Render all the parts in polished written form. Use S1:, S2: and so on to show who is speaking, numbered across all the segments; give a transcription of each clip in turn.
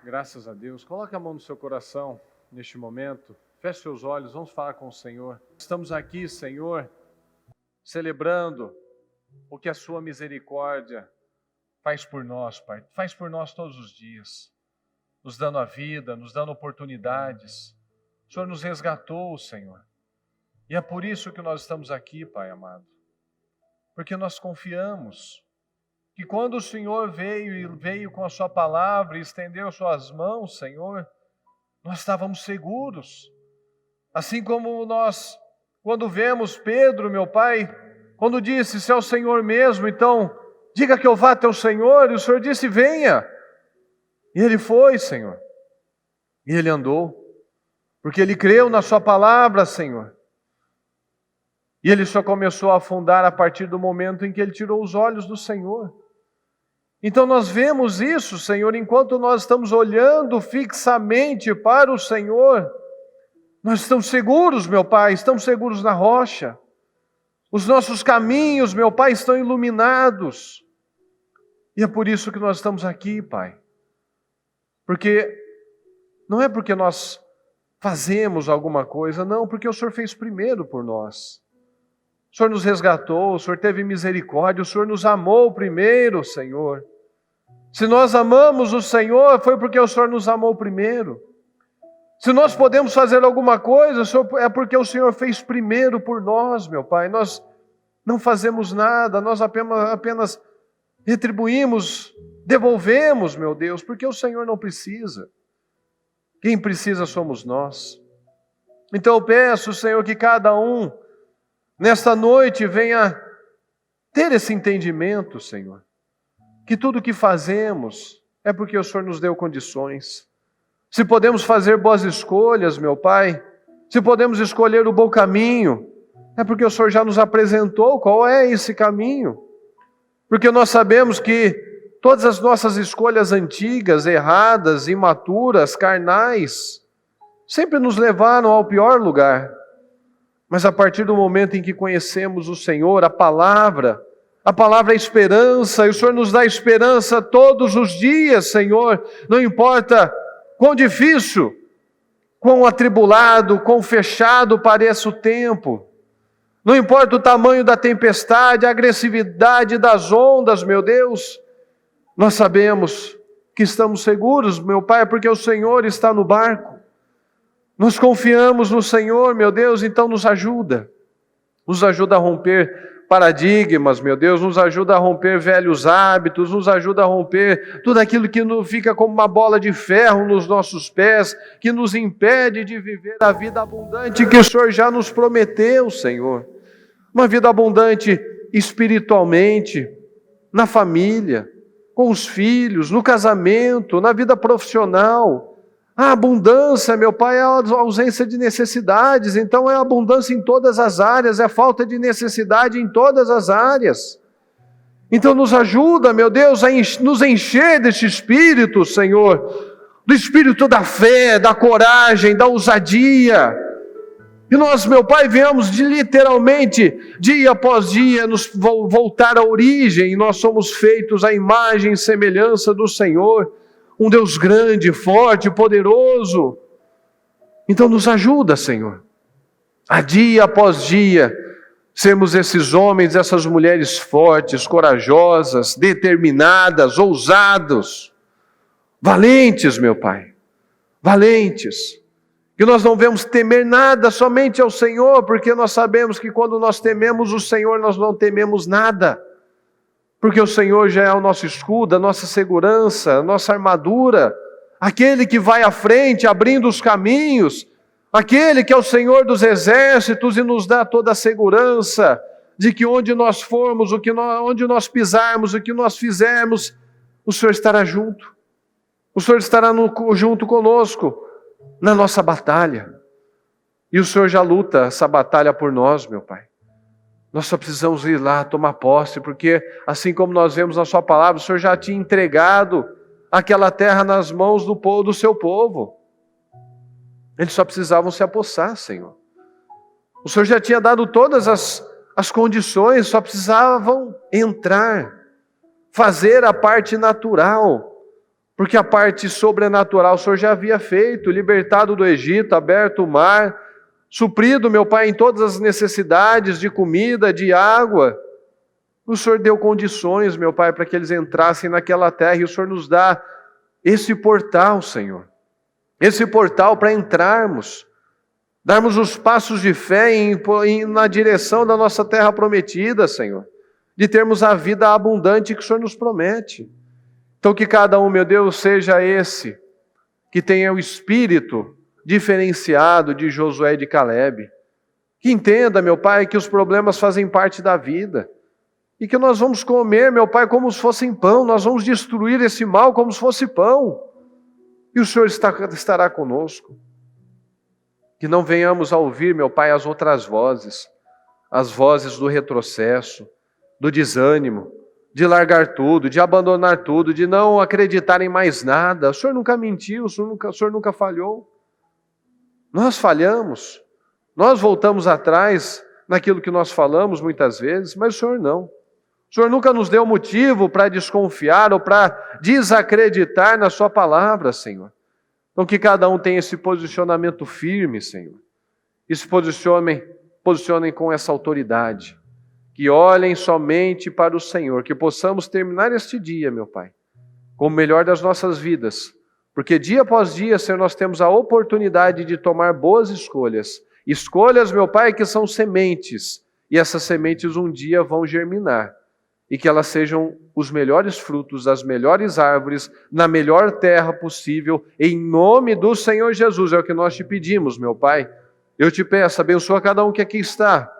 S1: Graças a Deus. Coloque a mão no seu coração neste momento. Feche seus olhos, vamos falar com o Senhor. Estamos aqui, Senhor, celebrando o que a sua misericórdia faz por nós, Pai. Faz por nós todos os dias, nos dando a vida, nos dando oportunidades. O Senhor nos resgatou, Senhor. E é por isso que nós estamos aqui, Pai amado. Porque nós confiamos que quando o Senhor veio com a sua palavra e estendeu suas mãos, Senhor, nós estávamos seguros. Assim como nós, quando vemos Pedro, meu Pai, quando disse, se é o Senhor mesmo, então diga que eu vá até o Senhor, e o Senhor disse, venha. E ele foi, Senhor. E ele andou, porque ele creu na sua palavra, Senhor. E ele só começou a afundar a partir do momento em que ele tirou os olhos do Senhor. Então nós vemos isso, Senhor, enquanto nós estamos olhando fixamente para o Senhor, nós estamos seguros, meu Pai, estamos seguros na rocha. Os nossos caminhos, meu Pai, estão iluminados. E é por isso que nós estamos aqui, Pai. Porque não é porque nós fazemos alguma coisa, não, porque o Senhor fez primeiro por nós. O Senhor nos resgatou, o Senhor teve misericórdia, o Senhor nos amou primeiro, Senhor. Se nós amamos o Senhor, foi porque o Senhor nos amou primeiro. Se nós podemos fazer alguma coisa, é porque o Senhor fez primeiro por nós, meu Pai. Nós não fazemos nada, nós apenas retribuímos, devolvemos, meu Deus, porque o Senhor não precisa. Quem precisa somos nós. Então eu peço, Senhor, que cada um, nesta noite, venha ter esse entendimento, Senhor. Que tudo que fazemos é porque o Senhor nos deu condições. Se podemos fazer boas escolhas, meu Pai, se podemos escolher o bom caminho, é porque o Senhor já nos apresentou qual é esse caminho. Porque nós sabemos que todas as nossas escolhas antigas, erradas, imaturas, carnais, sempre nos levaram ao pior lugar. Mas a partir do momento em que conhecemos o Senhor, a palavra é esperança, e o Senhor nos dá esperança todos os dias, Senhor. Não importa quão difícil, quão atribulado, quão fechado pareça o tempo. Não importa o tamanho da tempestade, a agressividade das ondas, meu Deus. Nós sabemos que estamos seguros, meu Pai, porque o Senhor está no barco. Nós confiamos no Senhor, meu Deus, então nos ajuda. Nos ajuda a romper paradigmas, meu Deus, nos ajuda a romper velhos hábitos, nos ajuda a romper tudo aquilo que fica como uma bola de ferro nos nossos pés, que nos impede de viver a vida abundante que o Senhor já nos prometeu, Senhor. Uma vida abundante espiritualmente, na família, com os filhos, no casamento, na vida profissional. A abundância, meu Pai, é a ausência de necessidades, então é abundância em todas as áreas, é falta de necessidade em todas as áreas. Então nos ajuda, meu Deus, a nos encher deste Espírito, Senhor, do Espírito da fé, da coragem, da ousadia. E nós, meu Pai, venhamos literalmente, dia após dia, nos voltar à origem. Nós somos feitos à imagem e semelhança do Senhor. Um Deus grande, forte, poderoso. Então nos ajuda, Senhor, a dia após dia, sermos esses homens, essas mulheres fortes, corajosas, determinadas, ousados, valentes, meu Pai, valentes. Que nós não devemos temer nada, somente ao Senhor, porque nós sabemos que quando nós tememos o Senhor, nós não tememos nada. Porque o Senhor já é o nosso escudo, a nossa segurança, a nossa armadura, aquele que vai à frente, abrindo os caminhos, aquele que é o Senhor dos exércitos e nos dá toda a segurança de que onde nós formos, onde nós pisarmos, o que nós fizermos, o Senhor estará junto. O Senhor estará junto conosco na nossa batalha. E o Senhor já luta essa batalha por nós, meu Pai. Nós só precisamos ir lá, tomar posse, porque assim como nós vemos na sua palavra, o Senhor já tinha entregado aquela terra nas mãos do seu povo. Eles só precisavam se apossar, Senhor. O Senhor já tinha dado todas as condições, só precisavam entrar, fazer a parte natural. Porque a parte sobrenatural o Senhor já havia feito, libertado do Egito, aberto o mar, suprido, meu Pai, em todas as necessidades de comida, de água. O Senhor deu condições, meu Pai, para que eles entrassem naquela terra, e o Senhor nos dá esse portal, Senhor. Esse portal para entrarmos, darmos os passos de fé na direção da nossa terra prometida, Senhor. De termos a vida abundante que o Senhor nos promete. Então que cada um, meu Deus, seja esse que tenha o espírito diferenciado de Josué e de Calebe. Que entenda, meu Pai, que os problemas fazem parte da vida. E que nós vamos comer, meu Pai, como se fossem pão. Nós vamos destruir esse mal como se fosse pão. E o Senhor estará conosco. Que não venhamos a ouvir, meu Pai, as outras vozes. As vozes do retrocesso, do desânimo, de largar tudo, de abandonar tudo, de não acreditar em mais nada. O Senhor nunca mentiu, o Senhor nunca falhou. Nós falhamos, nós voltamos atrás naquilo que nós falamos muitas vezes, mas o Senhor não. O Senhor nunca nos deu motivo para desconfiar ou para desacreditar na sua palavra, Senhor. Então que cada um tenha esse posicionamento firme, Senhor. E se posicionem com essa autoridade. Que olhem somente para o Senhor, que possamos terminar este dia, meu Pai, com o melhor das nossas vidas, porque dia após dia, Senhor, nós temos a oportunidade de tomar boas escolhas. Escolhas, meu Pai, que são sementes, e essas sementes um dia vão germinar, e que elas sejam os melhores frutos das melhores árvores, na melhor terra possível, em nome do Senhor Jesus, é o que nós te pedimos, meu Pai. Eu te peço, abençoa cada um que aqui está,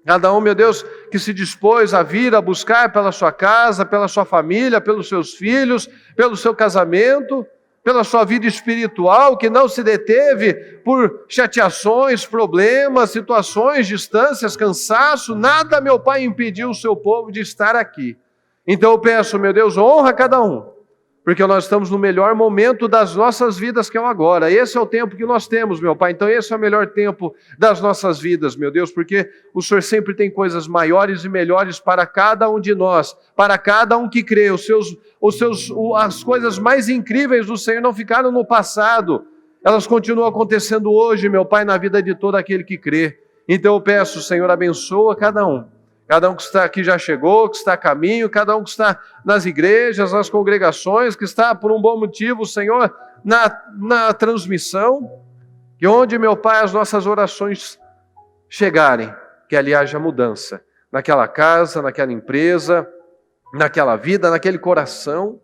S1: cada um, meu Deus, que se dispôs a vir, a buscar pela sua casa, pela sua família, pelos seus filhos, pelo seu casamento, pela sua vida espiritual, que não se deteve por chateações, problemas, situações, distâncias, cansaço, nada, meu Pai, impediu o seu povo de estar aqui. Então eu peço, meu Deus, honra cada um, porque nós estamos no melhor momento das nossas vidas, que é o agora. Esse é o tempo que nós temos, meu Pai. Então esse é o melhor tempo das nossas vidas, meu Deus, porque o Senhor sempre tem coisas maiores e melhores para cada um de nós, para cada um que crê. As coisas mais incríveis do Senhor não ficaram no passado, elas continuam acontecendo hoje, meu Pai, na vida de todo aquele que crê. Então eu peço, Senhor, abençoa cada um que está aqui já chegou, que está a caminho, cada um que está nas igrejas, nas congregações, que está por um bom motivo, Senhor, na transmissão, que onde, meu Pai, as nossas orações chegarem, que ali haja mudança, naquela casa, naquela empresa, naquela vida, naquele coração,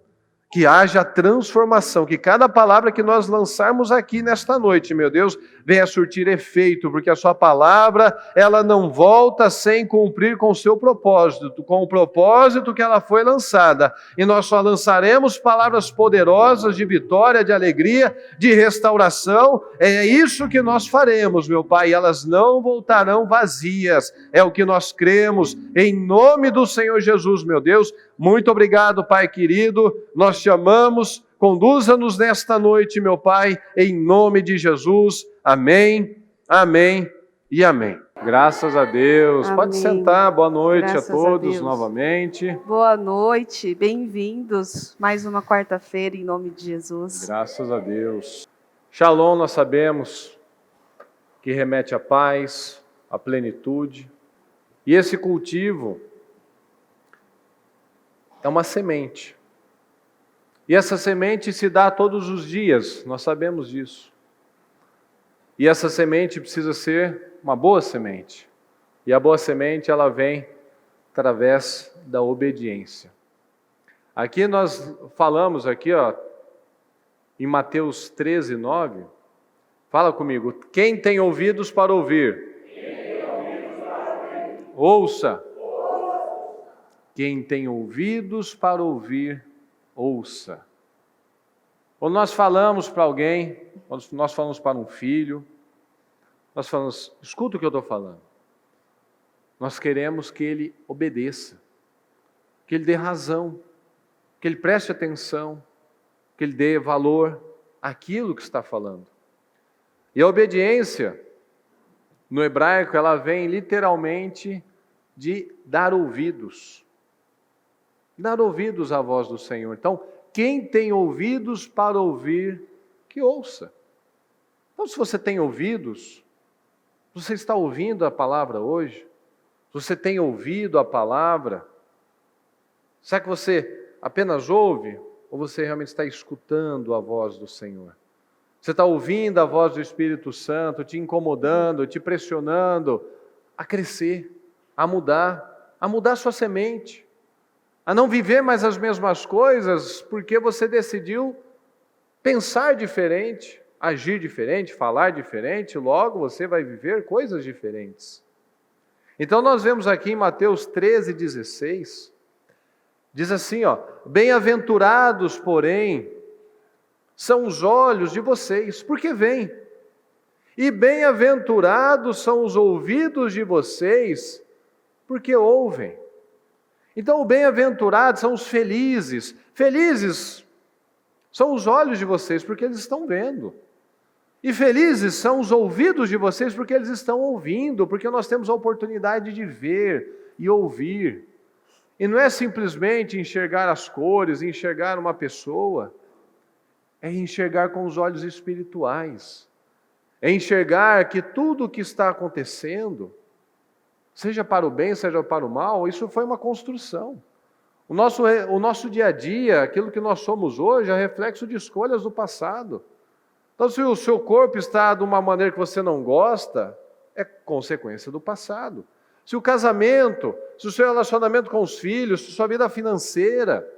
S1: que haja transformação, que cada palavra que nós lançarmos aqui nesta noite, meu Deus, venha surtir efeito, porque a sua palavra, ela não volta sem cumprir com o seu propósito, com o propósito que ela foi lançada, e nós só lançaremos palavras poderosas de vitória, de alegria, de restauração, é isso que nós faremos, meu Pai, e elas não voltarão vazias, é o que nós cremos, em nome do Senhor Jesus, meu Deus. Muito obrigado, Pai querido, nós te amamos, conduza-nos nesta noite, meu Pai, em nome de Jesus, amém, amém e amém. Graças a Deus, amém. Pode sentar, boa noite. Graças a todos novamente.
S2: Boa noite, bem-vindos, mais uma quarta-feira em nome de Jesus.
S1: Graças a Deus. Shalom, nós sabemos que remete à paz, à plenitude, e esse cultivo é uma semente. E essa semente se dá todos os dias, nós sabemos disso. E essa semente precisa ser uma boa semente. E a boa semente, ela vem através da obediência. Aqui nós falamos aqui, em Mateus 13, 9, fala comigo, quem tem ouvidos para ouvir? Ouça. Quem tem ouvidos para ouvir, ouça. Quando nós falamos para alguém, quando nós falamos para um filho, nós falamos, escuta o que eu estou falando. Nós queremos que ele obedeça, que ele dê razão, que ele preste atenção, que ele dê valor àquilo que está falando. E a obediência, no hebraico, ela vem literalmente de dar ouvidos. Dar ouvidos à voz do Senhor. Então, Quem tem ouvidos para ouvir, que ouça. Então, se você tem ouvidos, você está ouvindo a palavra hoje? Se você tem ouvido a palavra, será que você apenas ouve? Ou você realmente está escutando a voz do Senhor? Você está ouvindo a voz do Espírito Santo, te incomodando, te pressionando a crescer, a mudar sua semente, a não viver mais as mesmas coisas, porque você decidiu pensar diferente, agir diferente, falar diferente, logo você vai viver coisas diferentes. Então nós vemos aqui em Mateus 13:16, diz assim, bem-aventurados, porém, são os olhos de vocês, porque veem. E bem-aventurados são os ouvidos de vocês, porque ouvem. Então, os bem-aventurados são os felizes. Felizes são os olhos de vocês, porque eles estão vendo. E felizes são os ouvidos de vocês, porque eles estão ouvindo, porque nós temos a oportunidade de ver e ouvir. E não é simplesmente enxergar as cores, enxergar uma pessoa, é enxergar com os olhos espirituais. É enxergar que tudo o que está acontecendo, seja para o bem, seja para o mal, isso foi uma construção. O nosso dia a dia, aquilo que nós somos hoje, é reflexo de escolhas do passado. Então, se o seu corpo está de uma maneira que você não gosta, é consequência do passado. Se o casamento, se o seu relacionamento com os filhos, se a sua vida financeira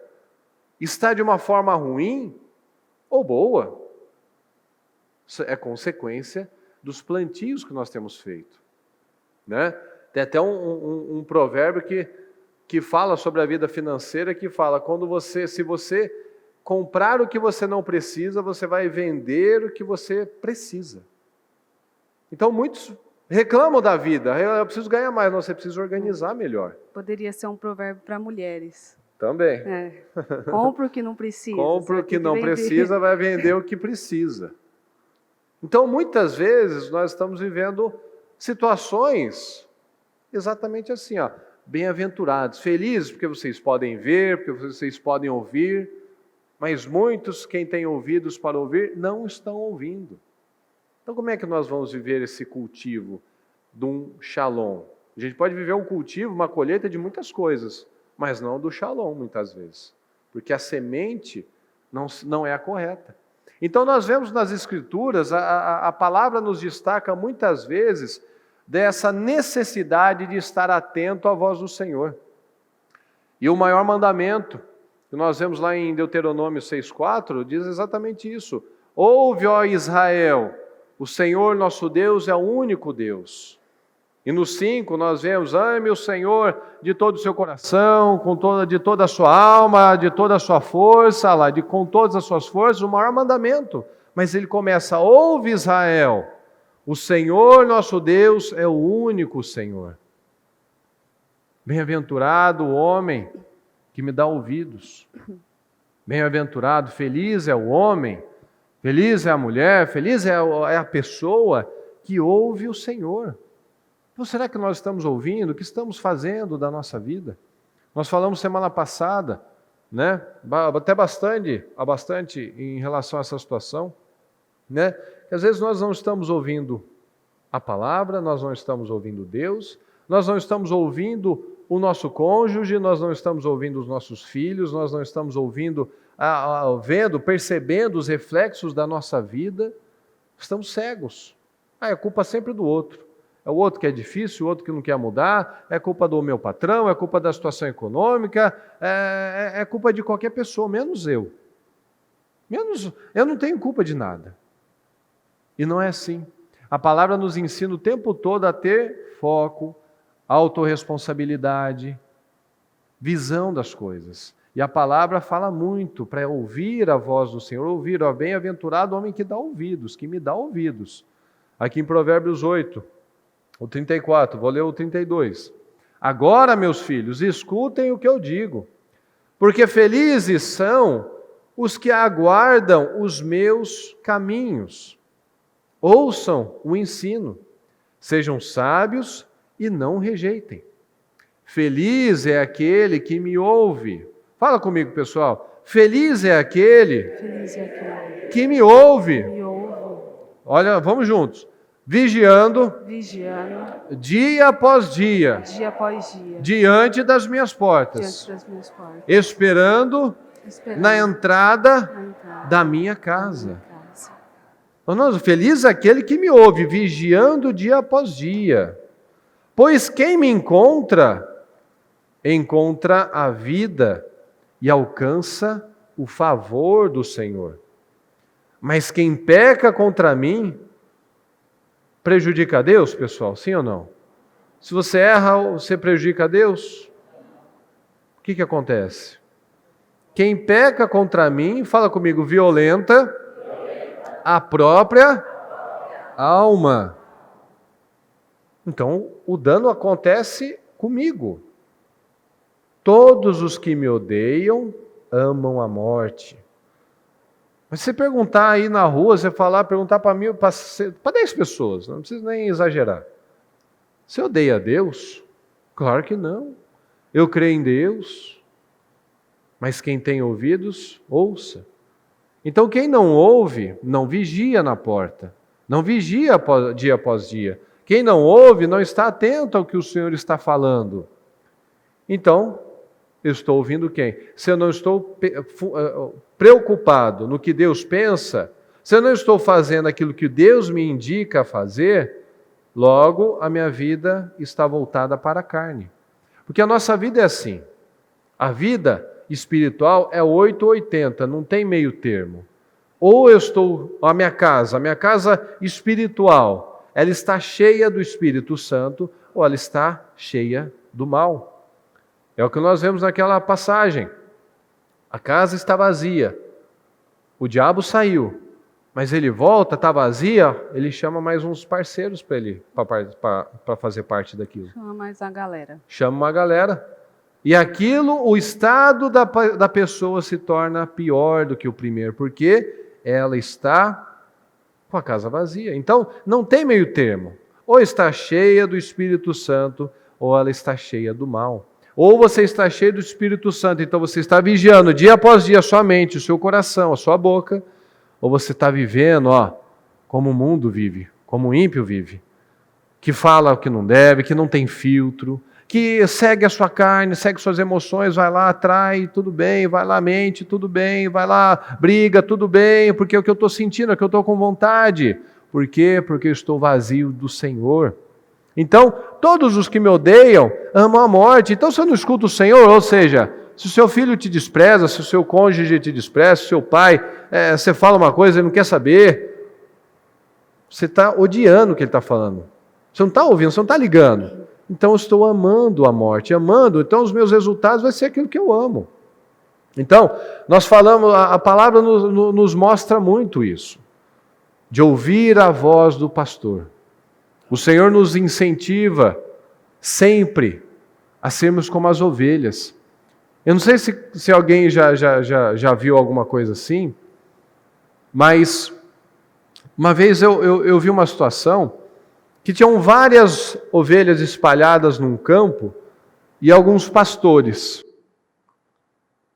S1: está de uma forma ruim ou boa, é consequência dos plantios que nós temos feito, né? Tem até um provérbio que fala sobre a vida financeira, que fala, se você comprar o que você não precisa, você vai vender o que você precisa. Então muitos reclamam da vida, eu preciso ganhar mais, não, você precisa organizar melhor.
S2: Poderia ser um provérbio para mulheres.
S1: Também.
S2: Compra o que não precisa.
S1: Compra o que não precisa, vai vender o que precisa. Então, muitas vezes, nós estamos vivendo situações exatamente assim, bem-aventurados, felizes, porque vocês podem ver, porque vocês podem ouvir, mas muitos, quem tem ouvidos para ouvir, não estão ouvindo. Então, como é que nós vamos viver esse cultivo de um shalom? A gente pode viver um cultivo, uma colheita de muitas coisas, mas não do shalom, muitas vezes, porque a semente não é a correta. Então nós vemos nas Escrituras, a palavra nos destaca muitas vezes dessa necessidade de estar atento à voz do Senhor. E o maior mandamento, que nós vemos lá em Deuteronômio 6,4, diz exatamente isso. Ouve, ó Israel, o Senhor nosso Deus é o único Deus. E no 5 nós vemos, ame o Senhor de todo o seu coração, de toda a sua alma, de toda a sua força, com todas as suas forças, o maior mandamento. Mas ele começa, ouve Israel, o Senhor nosso Deus é o único Senhor. Bem-aventurado o homem que me dá ouvidos. Bem-aventurado, feliz é o homem, feliz é a mulher, feliz é a pessoa que ouve o Senhor. Então, será que nós estamos ouvindo? O que estamos fazendo da nossa vida? Nós falamos semana passada, né? Até bastante em relação a essa situação, né? Que às vezes nós não estamos ouvindo a palavra, nós não estamos ouvindo Deus, nós não estamos ouvindo o nosso cônjuge, nós não estamos ouvindo os nossos filhos, nós não estamos ouvindo, percebendo os reflexos da nossa vida, estamos cegos. É culpa sempre do outro. É o outro que é difícil, o outro que não quer mudar, é culpa do meu patrão, é culpa da situação econômica, é culpa de qualquer pessoa, menos eu. Eu não tenho culpa de nada. E não é assim. A palavra nos ensina o tempo todo a ter foco, autorresponsabilidade, visão das coisas. E a palavra fala muito para ouvir a voz do Senhor, ouvir, bem-aventurado o homem que dá ouvidos, que me dá ouvidos. Aqui em Provérbios 8, o 34, vou ler o 32. Agora, meus filhos, escutem o que eu digo, porque felizes são os que aguardam os meus caminhos. Ouçam o ensino, sejam sábios e não rejeitem. Feliz é aquele que me ouve. Fala comigo, pessoal. Feliz é aquele
S2: Feliz é aquele
S1: que me ouve.
S2: que me ouve,
S1: Olha, vamos juntos. Vigiando
S2: vigiando
S1: dia após dia,
S2: dia após dia,
S1: diante das minhas portas,
S2: diante das minhas portas,
S1: esperando
S2: esperando
S1: na entrada
S2: na entrada
S1: da minha
S2: da
S1: casa.
S2: minha casa.
S1: Nossa, feliz é aquele que me ouve, vigiando dia após dia. Pois quem me encontra, encontra a vida e alcança o favor do Senhor. Mas quem peca contra mim, prejudica a Deus, pessoal? Sim ou não? Se você erra, você prejudica a Deus? O que acontece? Quem peca contra mim, fala comigo, violenta a própria alma. Então, o dano acontece comigo. Todos os que me odeiam amam a morte. Mas se você perguntar aí na rua, você perguntar para 10 pessoas, não precisa nem exagerar. Você odeia Deus? Claro que não. Eu creio em Deus, mas quem tem ouvidos, ouça. Então quem não ouve, não vigia na porta, não vigia dia após dia. Quem não ouve, não está atento ao que o Senhor está falando. Então, eu estou ouvindo quem? Se eu não estou preocupado no que Deus pensa, se eu não estou fazendo aquilo que Deus me indica a fazer, logo a minha vida está voltada para a carne. Porque a nossa vida é assim. A vida espiritual é 8 ou 80, não tem meio termo. Ou eu estou, a minha casa espiritual, ela está cheia do Espírito Santo, ou ela está cheia do mal. É o que nós vemos naquela passagem. A casa está vazia. O diabo saiu. Mas ele volta, está vazia, ele chama mais uns parceiros para fazer parte daquilo.
S2: Chama mais a galera.
S1: Chama uma galera. E aquilo, o estado da pessoa se torna pior do que o primeiro, porque ela está com a casa vazia. Então, não tem meio termo. Ou está cheia do Espírito Santo, ou ela está cheia do mal. Ou você está cheio do Espírito Santo, então você está vigiando dia após dia a sua mente, o seu coração, a sua boca, ou você está vivendo, como o mundo vive, como o ímpio vive, que fala o que não deve, que não tem filtro, que segue a sua carne, segue suas emoções, vai lá, atrai, tudo bem, vai lá, mente, tudo bem, vai lá, briga, tudo bem, porque é o que eu estou sentindo, é o que eu estou com vontade. Por quê? Porque eu estou vazio do Senhor. Então, todos os que me odeiam amam a morte. Então, se eu não escuto o Senhor, ou seja, se o seu filho te despreza, se o seu cônjuge te despreza, se o seu pai, você fala uma coisa e não quer saber, você está odiando o que ele está falando. Você não está ouvindo, você não está ligando. Então, eu estou amando a morte, então os meus resultados vão ser aquilo que eu amo. Então, nós falamos, a palavra nos mostra muito isso, de ouvir a voz do pastor. O Senhor nos incentiva sempre a sermos como as ovelhas. Eu não sei se alguém já viu alguma coisa assim, mas uma vez eu vi uma situação que tinham várias ovelhas espalhadas num campo e alguns pastores.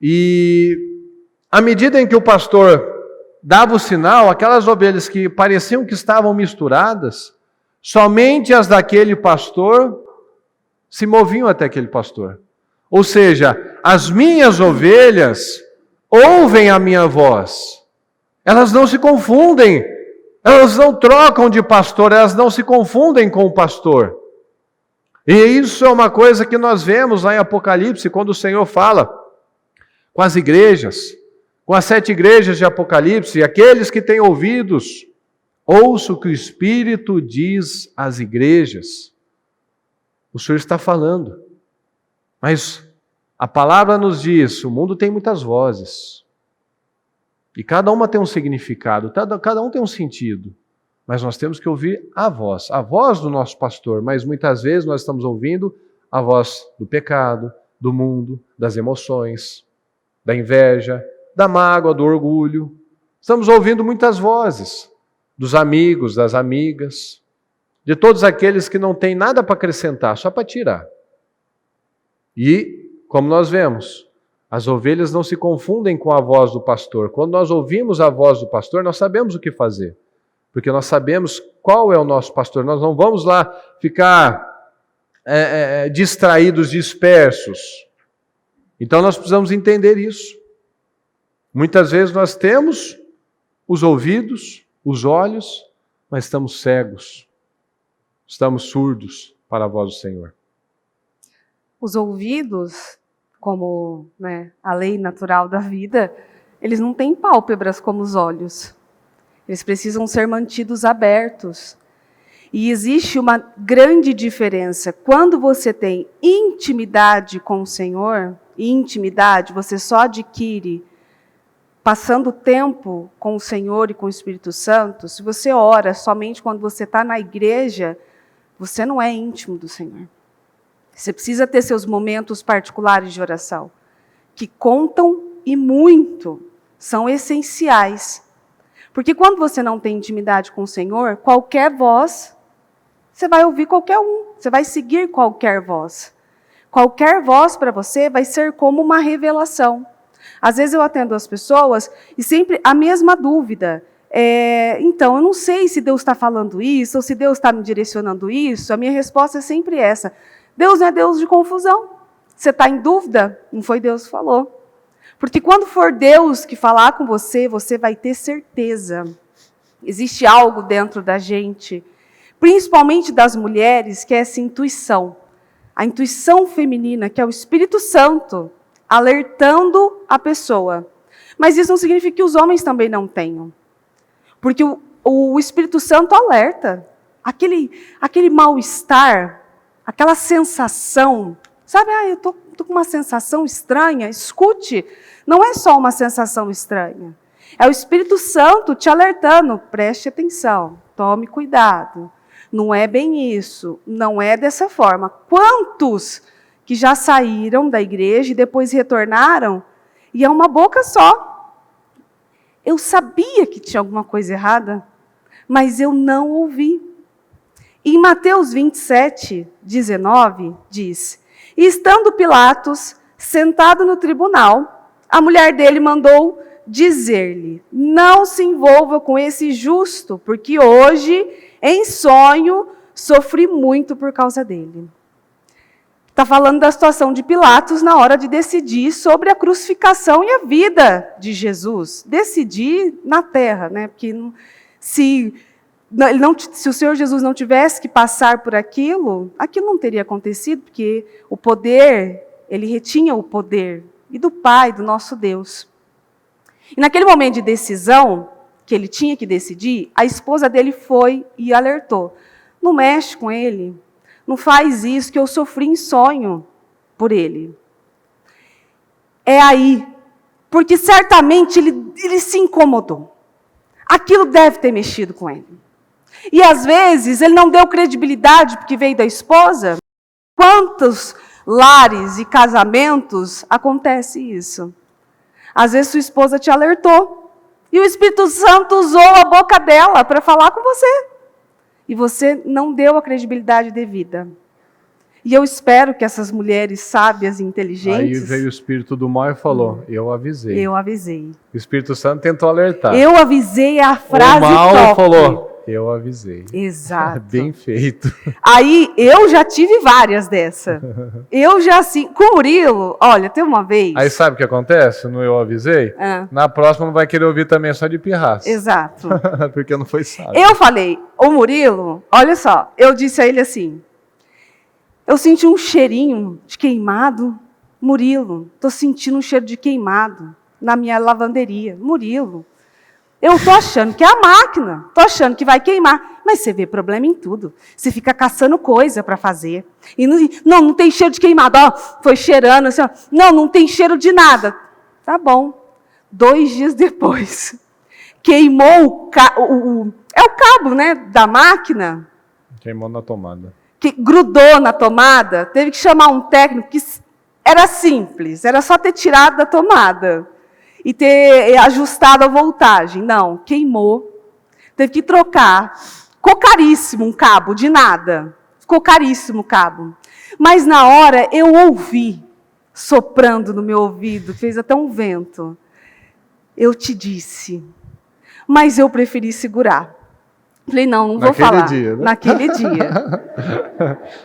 S1: E à medida em que o pastor dava o sinal, aquelas ovelhas que pareciam que estavam misturadas, somente as daquele pastor se moviam até aquele pastor. Ou seja, as minhas ovelhas ouvem a minha voz. Elas não se confundem. Elas não trocam de pastor, elas não se confundem com o pastor. E isso é uma coisa que nós vemos lá em Apocalipse, quando o Senhor fala com as igrejas, com as 7 igrejas de Apocalipse, aqueles que têm ouvidos, ouça o que o Espírito diz às igrejas. O Senhor está falando. Mas a palavra nos diz, o mundo tem muitas vozes. E cada uma tem um significado, cada um tem um sentido. Mas nós temos que ouvir a voz do nosso pastor. Mas muitas vezes nós estamos ouvindo a voz do pecado, do mundo, das emoções, da inveja, da mágoa, do orgulho. Estamos ouvindo muitas vozes. Dos amigos, das amigas, de todos aqueles que não têm nada para acrescentar, só para tirar. E, como nós vemos, As ovelhas não se confundem com a voz do pastor. Quando nós ouvimos a voz do pastor, nós sabemos o que fazer. Porque nós sabemos qual é o nosso pastor. Nós não vamos lá ficar distraídos, dispersos. Então nós precisamos entender isso. Muitas vezes nós temos os ouvidos, os olhos, mas estamos cegos. Estamos surdos para a voz do Senhor.
S2: Os ouvidos, como a lei natural da vida, eles não têm pálpebras como os olhos. Eles precisam ser mantidos abertos. E existe uma grande diferença. Quando você tem intimidade com o Senhor, e intimidade você só adquire passando tempo com o Senhor e com o Espírito Santo. Se você ora somente quando você está na igreja, você não é íntimo do Senhor. Você precisa ter seus momentos particulares de oração, que contam e muito, são essenciais. Porque quando você não tem intimidade com o Senhor, qualquer voz, você vai ouvir qualquer um, você vai seguir qualquer voz. Qualquer voz para você vai ser como uma revelação. Às vezes eu atendo as pessoas e sempre a mesma dúvida. Então, eu não sei se Deus está falando isso, ou se Deus está me direcionando isso. A minha resposta é sempre essa. Deus não é Deus de confusão. Você está em dúvida? Não foi Deus que falou. Porque quando for Deus que falar com você, você vai ter certeza. Existe algo dentro da gente, principalmente das mulheres, que é essa intuição. A intuição feminina, que é o Espírito Santo, alertando a pessoa. Mas isso não significa que os homens também não tenham. Porque o Espírito Santo alerta. Aquele mal-estar, aquela sensação, sabe? Eu tô com uma sensação estranha. Escute, não é só uma sensação estranha. É o Espírito Santo te alertando. Preste atenção, tome cuidado. Não é bem isso, não é dessa forma. Quantos que já saíram da igreja e depois retornaram, e é uma boca só. Eu sabia que tinha alguma coisa errada, mas eu não ouvi. Em Mateus 27, 19, diz: E estando Pilatos sentado no tribunal, a mulher dele mandou dizer-lhe: Não se envolva com esse justo, porque hoje, em sonho, sofri muito por causa dele. Está falando da situação de Pilatos na hora de decidir sobre a crucificação e a vida de Jesus. Decidir na terra, né? Porque se o Senhor Jesus não tivesse que passar por aquilo não teria acontecido, porque o poder, ele retinha o poder, e do Pai, do nosso Deus. E naquele momento de decisão, que ele tinha que decidir, a esposa dele foi e alertou: Não mexe com ele. Não faz isso, que eu sofri em sonho por ele. É aí. Porque certamente ele se incomodou. Aquilo deve ter mexido com ele. E às vezes ele não deu credibilidade porque veio da esposa. Quantos lares e casamentos acontece isso? Às vezes sua esposa te alertou. E o Espírito Santo usou a boca dela para falar com você. E você não deu a credibilidade devida. E eu espero que essas mulheres sábias e inteligentes...
S1: Aí veio o espírito do mal e falou: Eu avisei.
S2: Eu avisei.
S1: O Espírito Santo tentou alertar.
S2: Eu avisei a frase top.
S1: O mal falou: Eu avisei.
S2: Exato.
S1: Bem feito.
S2: Aí, eu já tive várias dessa. Eu já, assim, com o Murilo, olha, tem uma vez...
S1: Aí sabe o que acontece? No eu avisei? Na próxima não vai querer ouvir também só de pirraça.
S2: Exato.
S1: Porque não foi sábio.
S2: Eu falei, o Murilo, olha só, eu disse a ele assim, eu senti um cheirinho de queimado. Murilo, estou sentindo um cheiro de queimado na minha lavanderia. Murilo, eu estou achando que é a máquina, estou achando que vai queimar. Mas você vê problema em tudo. Você fica caçando coisa para fazer. E não tem cheiro de queimado. Ó, foi cheirando assim, ó. Não tem cheiro de nada. Tá bom. 2 dias depois, queimou o cabo, né, da máquina.
S1: Queimou na tomada.
S2: Que grudou na tomada. Teve que chamar um técnico que era simples. Era só ter tirado da tomada e ter ajustado a voltagem. Não, queimou. Teve que trocar. Ficou caríssimo um cabo, de nada. Ficou caríssimo o cabo. Mas na hora eu ouvi soprando no meu ouvido, fez até um vento. Eu te disse, mas eu preferi segurar. Falei, não vou falar.
S1: Dia, né?
S2: Naquele dia.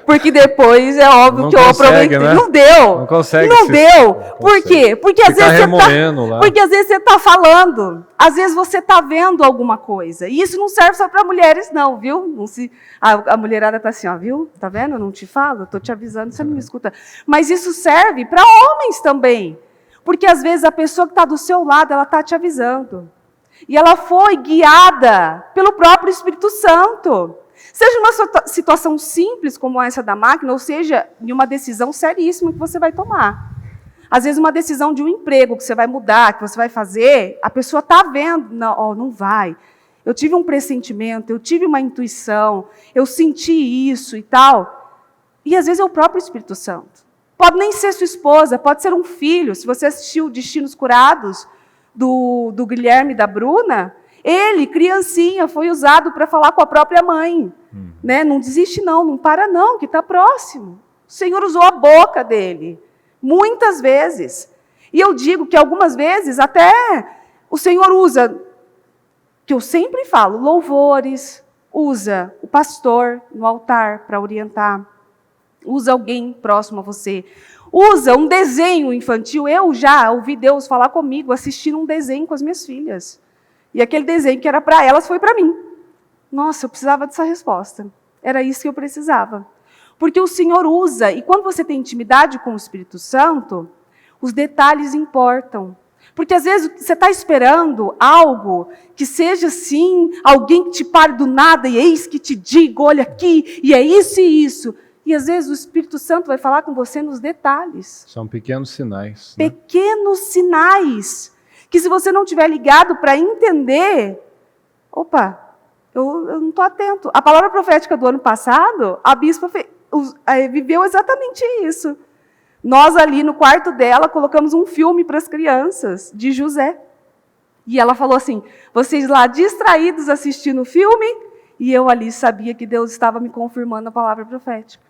S2: Porque depois é óbvio
S1: não
S2: que eu aproveitei.
S1: Né?
S2: Não deu.
S1: Não consegue.
S2: Não deu. Por quê? Porque às vezes você está falando, às vezes você está vendo alguma coisa. E isso não serve só para mulheres, não, viu? Não se, a mulherada está assim, ó, viu? Tá vendo? Eu não te falo, estou te avisando, você não me escuta. Mas isso serve para homens também. Porque às vezes a pessoa que está do seu lado, ela está te avisando. E ela foi guiada pelo próprio Espírito Santo. Seja uma situação simples como essa da máquina, ou seja, em uma decisão seríssima que você vai tomar. Às vezes uma decisão de um emprego que você vai mudar, que você vai fazer, a pessoa está vendo, não vai. Eu tive um pressentimento, eu tive uma intuição, eu senti isso e tal. E às vezes é o próprio Espírito Santo. Pode nem ser sua esposa, pode ser um filho. Se você assistiu Destinos Curados, do Guilherme e da Bruna, ele, criancinha, foi usado para falar com a própria mãe. Né? Não desiste não para não, que está próximo. O Senhor usou a boca dele, muitas vezes. E eu digo que algumas vezes até o Senhor usa, que eu sempre falo, louvores, usa o pastor no altar para orientar, usa alguém próximo a você, usa um desenho infantil. Eu já ouvi Deus falar comigo, assistindo um desenho com as minhas filhas. E aquele desenho que era para elas foi para mim. Nossa, eu precisava dessa resposta. Era isso que eu precisava. Porque o Senhor usa, e quando você tem intimidade com o Espírito Santo, os detalhes importam. Porque às vezes você está esperando algo que seja assim, alguém que te pare do nada, e eis que te digo, olha aqui, e é isso e isso. E às vezes o Espírito Santo vai falar com você nos detalhes.
S1: São pequenos sinais. Né?
S2: Pequenos sinais. Que se você não estiver ligado para entender, opa, eu não estou atento. A palavra profética do ano passado, a bispa viveu exatamente isso. Nós ali no quarto dela colocamos um filme para as crianças, de José. E ela falou assim, vocês lá distraídos assistindo o filme, e eu ali sabia que Deus estava me confirmando a palavra profética.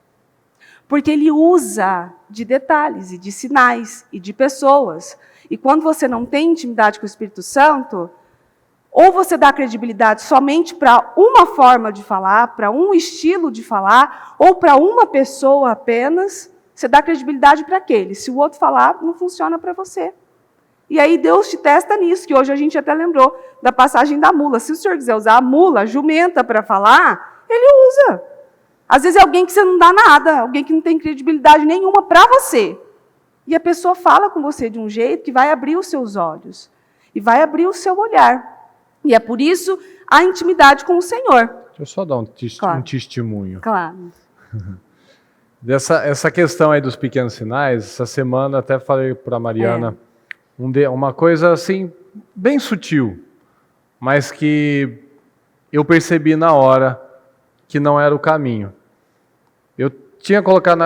S2: Porque Ele usa de detalhes, e de sinais, e de pessoas. E quando você não tem intimidade com o Espírito Santo, ou você dá credibilidade somente para uma forma de falar, para um estilo de falar, ou para uma pessoa apenas, você dá credibilidade para aquele. Se o outro falar, não funciona para você. E aí Deus te testa nisso, que hoje a gente até lembrou da passagem da mula. Se o senhor quiser usar a mula, a jumenta para falar, Ele usa. Às vezes é alguém que você não dá nada, alguém que não tem credibilidade nenhuma para você. E a pessoa fala com você de um jeito que vai abrir os seus olhos. E vai abrir o seu olhar. E é por isso a intimidade com o Senhor.
S1: Deixa eu só dar um testemunho.
S2: Claro.
S1: Essa questão aí dos pequenos sinais, essa semana até falei para a Mariana uma coisa assim, bem sutil, mas que eu percebi na hora que não era o caminho. Eu tinha colocado,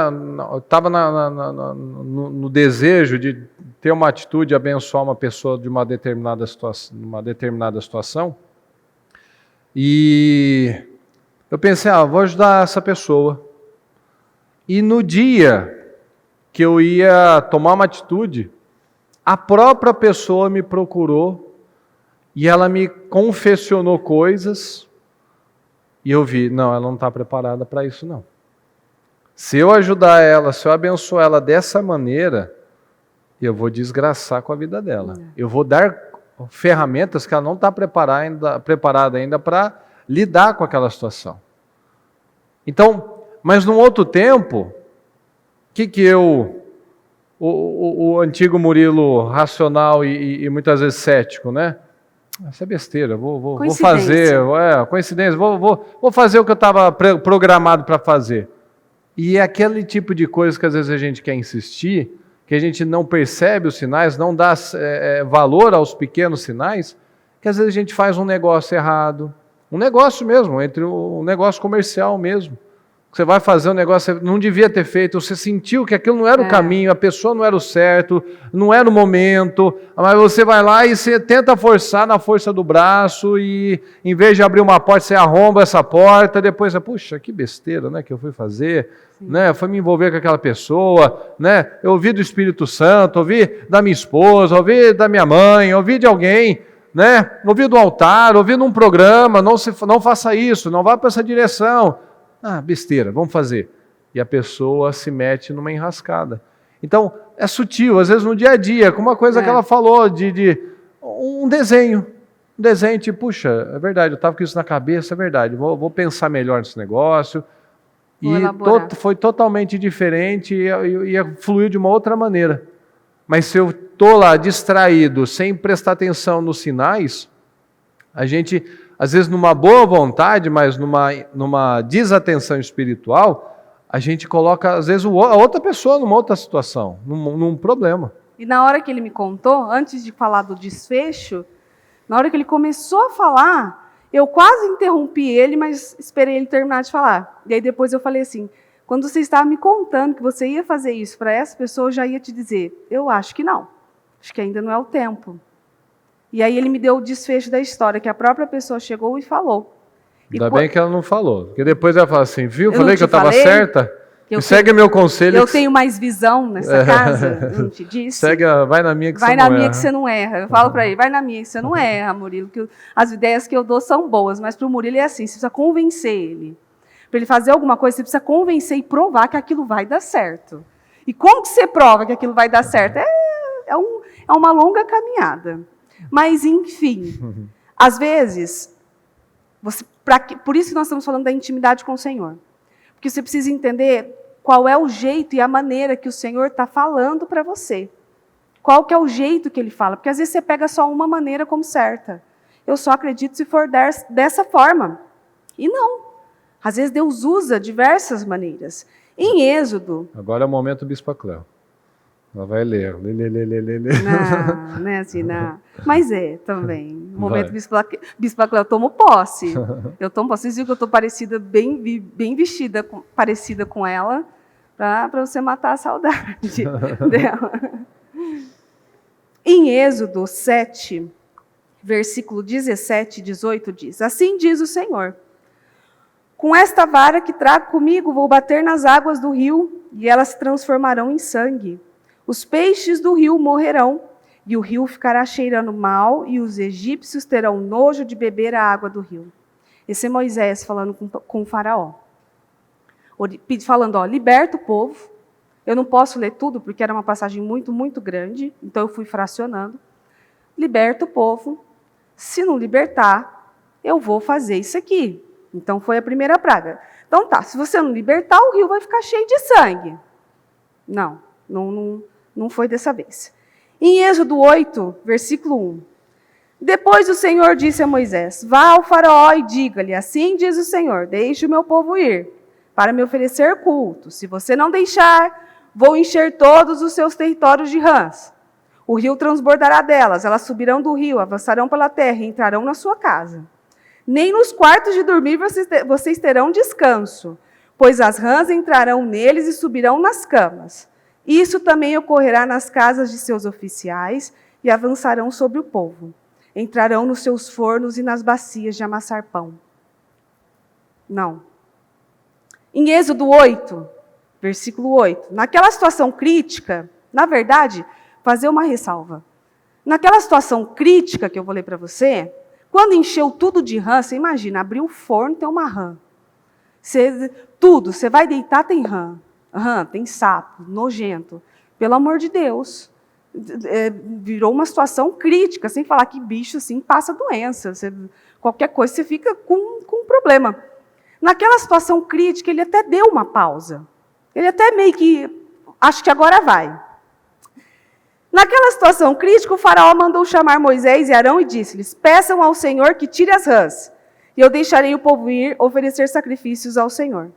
S1: estava no desejo de ter uma atitude de abençoar uma pessoa de uma determinada situação, e eu pensei, vou ajudar essa pessoa. E no dia que eu ia tomar uma atitude, a própria pessoa me procurou e ela me confessionou coisas e eu vi, não, ela não está preparada para isso não. Se eu ajudar ela, se eu abençoar ela dessa maneira, eu vou desgraçar com a vida dela. Eu vou dar ferramentas que ela não está preparada ainda para lidar com aquela situação. Então, mas num outro tempo, o antigo Murilo racional e muitas vezes cético, né? Essa é besteira, vou fazer, coincidência, vou fazer o que eu estava programado para fazer. E é aquele tipo de coisa que às vezes a gente quer insistir, que a gente não percebe os sinais, não dá valor aos pequenos sinais, que às vezes a gente faz um negócio errado, um negócio mesmo, um negócio comercial mesmo. Você vai fazer um negócio que você não devia ter feito, você sentiu que aquilo não era o caminho, a pessoa não era o certo, não era o momento, mas você vai lá e você tenta forçar na força do braço e em vez de abrir uma porta, você arromba essa porta, depois você, puxa, que besteira, né, que eu fui fazer, né, foi me envolver com aquela pessoa, né, eu ouvi do Espírito Santo, ouvi da minha esposa, ouvi da minha mãe, ouvi de alguém, né, ouvi do altar, ouvi num programa, não faça isso, não vá para essa direção. Ah, besteira, vamos fazer. E a pessoa se mete numa enrascada. Então, é sutil, às vezes no dia a dia, como uma coisa que ela falou, de um desenho. Um desenho tipo, puxa, é verdade, eu estava com isso na cabeça, é verdade, vou pensar melhor nesse negócio. E foi totalmente diferente e fluiu de uma outra maneira. Mas se eu estou lá distraído, sem prestar atenção nos sinais, a gente... Às vezes, numa boa vontade, mas numa desatenção espiritual, a gente coloca, às vezes, a outra pessoa numa outra situação, num problema.
S2: E na hora que ele me contou, antes de falar do desfecho, na hora que ele começou a falar, eu quase interrompi ele, mas esperei ele terminar de falar. E aí depois eu falei assim, quando você estava me contando que você ia fazer isso para essa pessoa, eu já ia te dizer, eu acho que não. Acho que ainda não é o tempo. E aí ele me deu o desfecho da história, que a própria pessoa chegou e falou.
S1: Ainda bem que ela não falou, porque depois ela fala assim, viu, falei que eu estava certa?
S2: Segue
S1: meu conselho.
S2: Eu tenho mais visão nessa casa, eu não te disse?
S1: Vai na minha que você não erra.
S2: Vai na minha que você não erra. Eu falo para ele, vai na minha que você não erra, Murilo, que as ideias que eu dou são boas, mas para o Murilo é assim, você precisa convencer ele. Para ele fazer alguma coisa, você precisa convencer e provar que aquilo vai dar certo. E como que você prova que aquilo vai dar certo? É uma longa caminhada. Mas, enfim, às vezes, por isso que nós estamos falando da intimidade com o Senhor. Porque você precisa entender qual é o jeito e a maneira que o Senhor está falando para você. Qual que é o jeito que Ele fala. Porque às vezes você pega só uma maneira como certa. Eu só acredito se for dessa forma. E não. Às vezes Deus usa diversas maneiras. Em Êxodo...
S1: Agora é o momento do Bispo Cléo. Ela vai ler.
S2: Não é assim, não. Mas também. No momento Bispo Cléo, eu tomo posse. Vocês viram que eu estou parecida, bem vestida, parecida com ela, para você matar a saudade dela. Em Êxodo 7, versículo 17 e 18, diz, assim diz o Senhor, com esta vara que trago comigo, vou bater nas águas do rio, e elas se transformarão em sangue. Os peixes do rio morrerão, e o rio ficará cheirando mal, e os egípcios terão nojo de beber a água do rio. Esse é Moisés falando com o faraó. Falando, liberta o povo. Eu não posso ler tudo, porque era uma passagem muito, muito grande, então eu fui fracionando. Liberta o povo. Se não libertar, eu vou fazer isso aqui. Então foi a primeira praga. Então tá, se você não libertar, o rio vai ficar cheio de sangue. Não foi dessa vez. Em Êxodo 8, versículo 1. Depois o Senhor disse a Moisés, vá ao faraó e diga-lhe, assim diz o Senhor, deixe o meu povo ir, para me oferecer culto. Se você não deixar, vou encher todos os seus territórios de rãs. O rio transbordará delas, elas subirão do rio, avançarão pela terra e entrarão na sua casa. Nem nos quartos de dormir vocês terão descanso, pois as rãs entrarão neles e subirão nas camas. Isso também ocorrerá nas casas de seus oficiais e avançarão sobre o povo. Entrarão nos seus fornos e nas bacias de amassar pão. Não. Em Êxodo 8, versículo 8, naquela situação crítica, na verdade, fazer uma ressalva. Naquela situação crítica que eu vou ler para você, quando encheu tudo de rã, você imagina, abrir o forno, tem uma rã. Você vai deitar, tem rã. Tem sapo, nojento. Pelo amor de Deus. Virou uma situação crítica, sem falar que bicho assim passa doença. Qualquer coisa você fica com um problema. Naquela situação crítica, ele até deu uma pausa. Ele até meio que, acho que agora vai. Naquela situação crítica, o faraó mandou chamar Moisés e Arão e disse-lhes, peçam ao Senhor que tire as rãs, e eu deixarei o povo ir oferecer sacrifícios ao Senhor.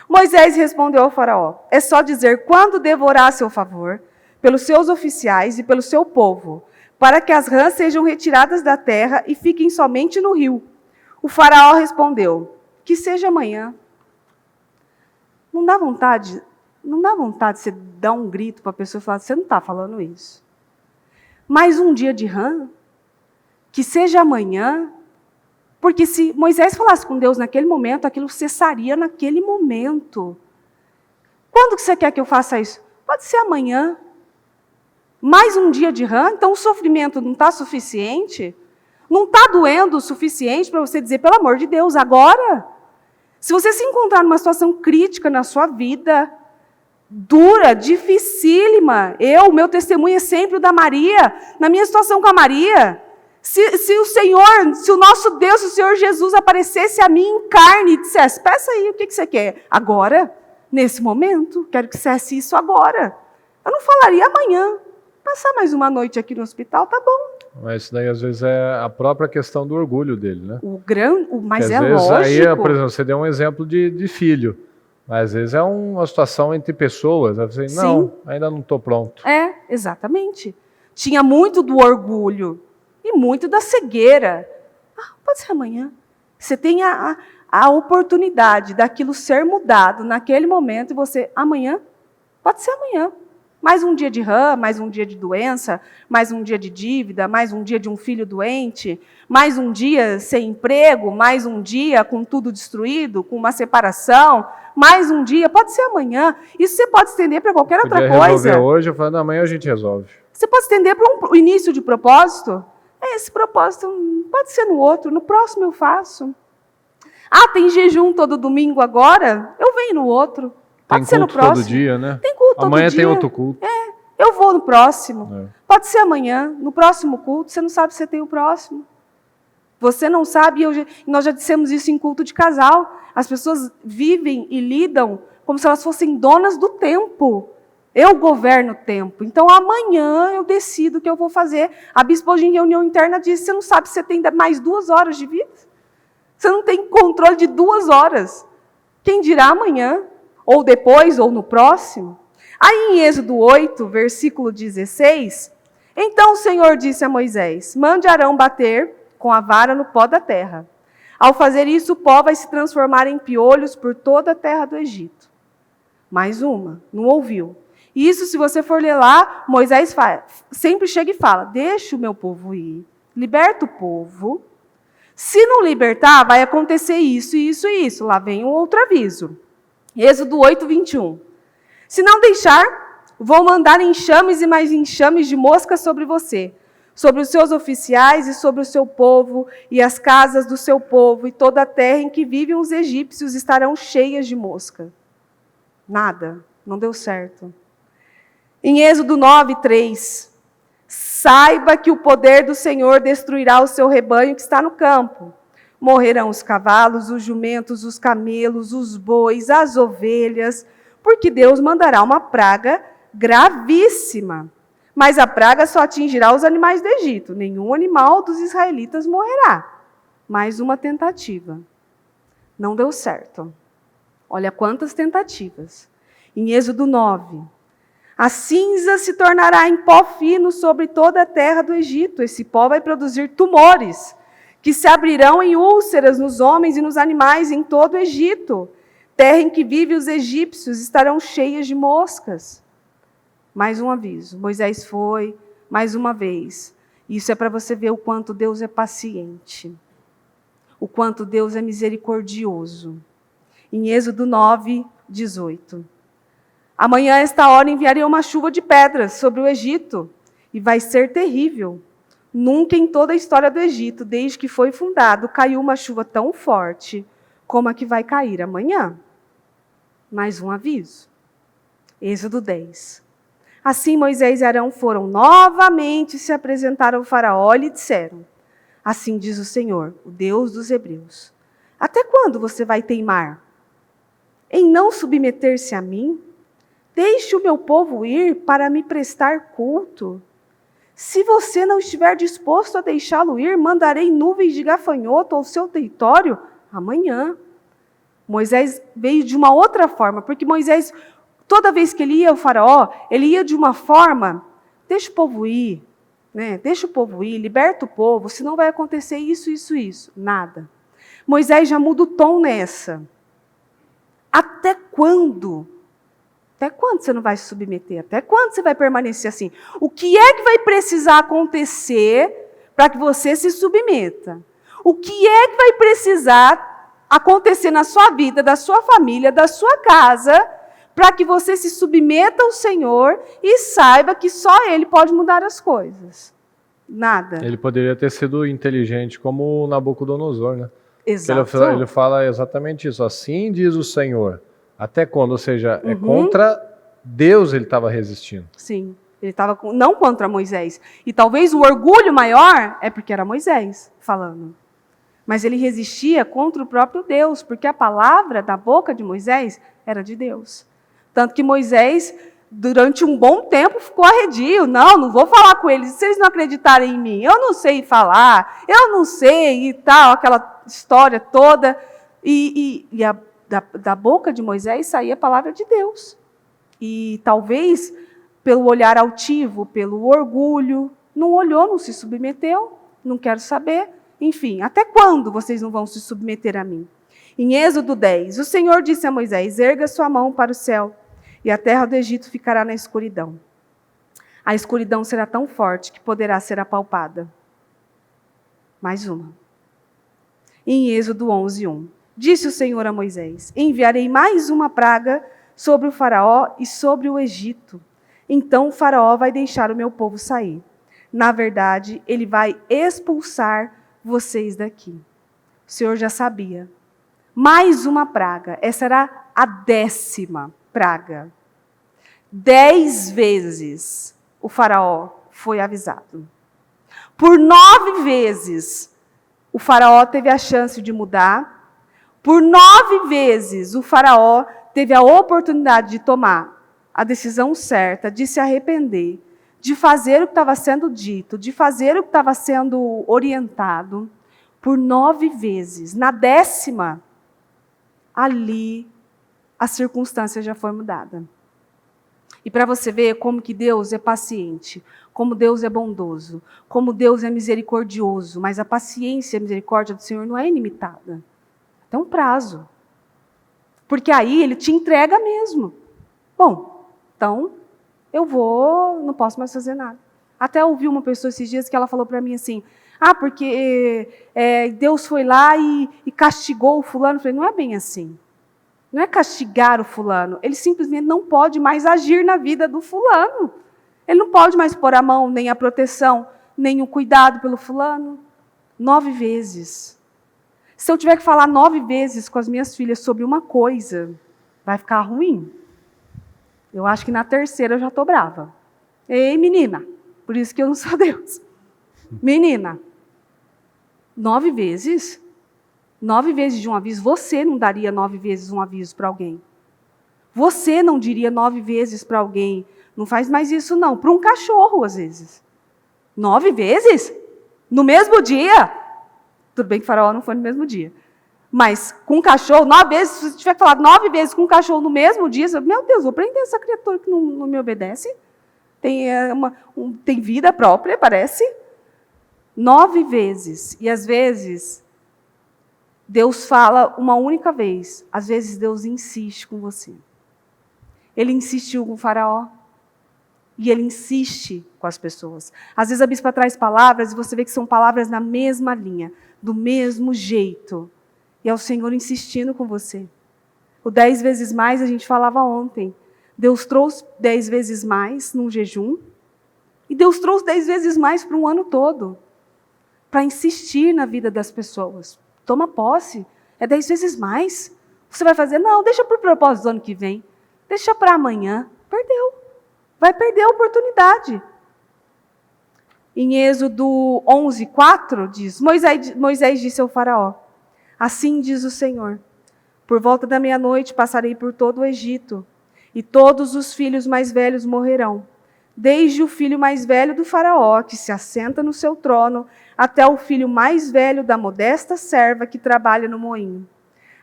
S2: Moisés respondeu ao faraó, é só dizer quando devorar a seu favor, pelos seus oficiais e pelo seu povo, para que as rãs sejam retiradas da terra e fiquem somente no rio. O faraó respondeu, que seja amanhã. Não dá vontade de você dar um grito para a pessoa e falar, você não está falando isso. Mais um dia de rã, que seja amanhã, porque se Moisés falasse com Deus naquele momento, aquilo cessaria naquele momento. Quando que você quer que eu faça isso? Pode ser amanhã. Mais um dia de rã, então o sofrimento não está suficiente? Não está doendo o suficiente para você dizer, pelo amor de Deus, agora? Se você se encontrar numa situação crítica na sua vida, dura, dificílima, meu testemunho é sempre o da Maria, na minha situação com a Maria, se o nosso Deus, o Senhor Jesus aparecesse a mim em carne e dissesse, peça aí, o que você quer? Agora? Nesse momento? Quero que cesse isso agora. Eu não falaria amanhã. Passar mais uma noite aqui no hospital, tá bom.
S1: Mas isso daí às vezes é a própria questão do orgulho dele, né?
S2: Mas
S1: às
S2: é
S1: vezes,
S2: lógico.
S1: Aí, por exemplo, você deu um exemplo de filho. Mas às vezes é uma situação entre pessoas. Você diz, não, ainda não estou pronto.
S2: Exatamente. Tinha muito do orgulho e muito da cegueira. Pode ser amanhã. Você tem a oportunidade daquilo ser mudado naquele momento e você, amanhã, pode ser amanhã. Mais um dia de rã, mais um dia de doença, mais um dia de dívida, mais um dia de um filho doente, mais um dia sem emprego, mais um dia com tudo destruído, com uma separação, mais um dia, pode ser amanhã. Isso você pode estender para qualquer outra coisa.
S1: Resolver hoje, eu falo, amanhã a gente resolve.
S2: Você pode estender para o início de propósito. Esse propósito pode ser no outro, no próximo eu faço. Tem jejum todo domingo agora? Eu venho no outro. Pode ser no próximo.
S1: Todo dia, né?
S2: Tem culto todo dia.
S1: Amanhã tem outro culto.
S2: Eu vou no próximo. Pode ser amanhã, no próximo culto. Você não sabe se você tem o próximo. Você não sabe, nós já dissemos isso em culto de casal. As pessoas vivem e lidam como se elas fossem donas do tempo. Eu governo o tempo. Então, amanhã eu decido o que eu vou fazer. A bispa hoje em reunião interna disse, você não sabe se você tem mais 2 horas de vida? Você não tem controle de 2 horas. Quem dirá amanhã? Ou depois, ou no próximo? Aí em Êxodo 8, versículo 16, então o Senhor disse a Moisés, mande Arão bater com a vara no pó da terra. Ao fazer isso, o pó vai se transformar em piolhos por toda a terra do Egito. Mais uma, não ouviu. E isso, se você for ler lá, Moisés sempre chega e fala, deixa o meu povo ir, liberta o povo. Se não libertar, vai acontecer isso, isso e isso. Lá vem um outro aviso. Êxodo 8, 21. Se não deixar, vou mandar enxames e mais enxames de moscas sobre você, sobre os seus oficiais e sobre o seu povo, e as casas do seu povo, e toda a terra em que vivem os egípcios estarão cheias de mosca. Nada, não deu certo. Em Êxodo 9, 3. Saiba que o poder do Senhor destruirá o seu rebanho que está no campo. Morrerão os cavalos, os jumentos, os camelos, os bois, as ovelhas, porque Deus mandará uma praga gravíssima. Mas a praga só atingirá os animais do Egito. Nenhum animal dos israelitas morrerá. Mais uma tentativa. Não deu certo. Olha quantas tentativas. Em Êxodo 9. A cinza se tornará em pó fino sobre toda a terra do Egito. Esse pó vai produzir tumores, que se abrirão em úlceras nos homens e nos animais em todo o Egito. Terra em que vivem os egípcios estarão cheias de moscas. Mais um aviso. Moisés foi, mais uma vez. Isso é para você ver o quanto Deus é paciente. O quanto Deus é misericordioso. Em Êxodo 9, 18. Amanhã, a esta hora, enviarei uma chuva de pedras sobre o Egito, e vai ser terrível. Nunca em toda a história do Egito, desde que foi fundado, caiu uma chuva tão forte como a que vai cair amanhã. Mais um aviso. Êxodo 10. Assim Moisés e Arão foram novamente se apresentar ao faraó e lhe disseram, assim diz o Senhor, o Deus dos hebreus, até quando você vai teimar em não submeter-se a mim? Deixe o meu povo ir para me prestar culto. Se você não estiver disposto a deixá-lo ir, mandarei nuvens de gafanhoto ao seu território amanhã. Moisés veio de uma outra forma, porque Moisés, toda vez que ele ia ao faraó, ele ia de uma forma, deixa o povo ir, né? Deixa o povo ir, liberta o povo, senão vai acontecer isso, isso, isso. Nada. Moisés já muda o tom nessa. Até quando? Até quando você não vai se submeter? Até quando você vai permanecer assim? O que é que vai precisar acontecer para que você se submeta? O que é que vai precisar acontecer na sua vida, da sua família, da sua casa, para que você se submeta ao Senhor e saiba que só Ele pode mudar as coisas? Nada.
S1: Ele poderia ter sido inteligente como o Nabucodonosor, né?
S2: Exato.
S1: Ele fala exatamente isso. Assim diz o Senhor. Até quando? Ou seja, é contra Deus ele estava resistindo.
S2: Sim, ele estava não contra Moisés. E talvez o orgulho maior é porque era Moisés falando. Mas ele resistia contra o próprio Deus, porque a palavra da boca de Moisés era de Deus. Tanto que Moisés, durante um bom tempo, ficou arredio. Não vou falar com eles. Se eles não acreditarem em mim, eu não sei falar, eu não sei e tal, aquela história toda. Da boca de Moisés saía a palavra de Deus. E talvez, pelo olhar altivo, pelo orgulho, não olhou, não se submeteu, não quero saber. Enfim, até quando vocês não vão se submeter a mim? Em Êxodo 10, o Senhor disse a Moisés: erga sua mão para o céu, e a terra do Egito ficará na escuridão. A escuridão será tão forte que poderá ser apalpada. Mais uma. Em Êxodo 11:1. Disse o Senhor a Moisés: enviarei mais uma praga sobre o faraó e sobre o Egito. Então o faraó vai deixar o meu povo sair. Na verdade, ele vai expulsar vocês daqui. O Senhor já sabia. Mais uma praga. Essa era a 10ª praga. 10 vezes o faraó foi avisado. Por 9 vezes o faraó teve a chance de mudar. Por 9 vezes o faraó teve a oportunidade de tomar a decisão certa, de se arrepender, de fazer o que estava sendo dito, de fazer o que estava sendo orientado. Por 9 vezes. Na 10ª, ali a circunstância já foi mudada. E para você ver como que Deus é paciente, como Deus é bondoso, como Deus é misericordioso, mas a paciência e a misericórdia do Senhor não é ilimitada. Tem um prazo. Porque aí ele te entrega mesmo. Bom, então eu não posso mais fazer nada. Até ouvi uma pessoa esses dias que ela falou para mim assim: porque Deus foi lá e castigou o fulano. Eu falei: não é bem assim. Não é castigar o fulano. Ele simplesmente não pode mais agir na vida do fulano. Ele não pode mais pôr a mão, nem a proteção, nem o cuidado pelo fulano. 9 vezes. Se eu tiver que falar 9 vezes com as minhas filhas sobre uma coisa, vai ficar ruim. Eu acho que na 3ª eu já estou brava. Ei, menina, por isso que eu não sou Deus. Menina, 9 vezes? 9 vezes de um aviso. Você não daria 9 vezes um aviso para alguém. Você não diria 9 vezes para alguém: não faz mais isso não. Para um cachorro, às vezes. 9 vezes? No mesmo dia? Tudo bem que o faraó não foi no mesmo dia. Mas com um cachorro, 9 vezes, se você tiver falado 9 vezes com um cachorro no mesmo dia, você, meu Deus, vou prender essa criatura que não me obedece. Tem vida própria, parece. 9 vezes. E às vezes, Deus fala uma única vez. Às vezes, Deus insiste com você. Ele insistiu com o faraó. E ele insiste com as pessoas. Às vezes a bispa traz palavras e você vê que são palavras na mesma linha, do mesmo jeito. E é o Senhor insistindo com você. O 10 vezes mais a gente falava ontem. Deus trouxe 10 vezes mais num jejum. E Deus trouxe 10 vezes mais para um ano todo. Para insistir na vida das pessoas. Toma posse. É 10 vezes mais. Você vai fazer? Não, deixa para o propósito do ano que vem. Deixa para amanhã. Perdeu. Vai perder a oportunidade. Em Êxodo 11:4 diz: Moisés disse ao faraó: assim diz o Senhor, por volta da meia-noite passarei por todo o Egito, e todos os filhos mais velhos morrerão, desde o filho mais velho do faraó, que se assenta no seu trono, até o filho mais velho da modesta serva que trabalha no moinho.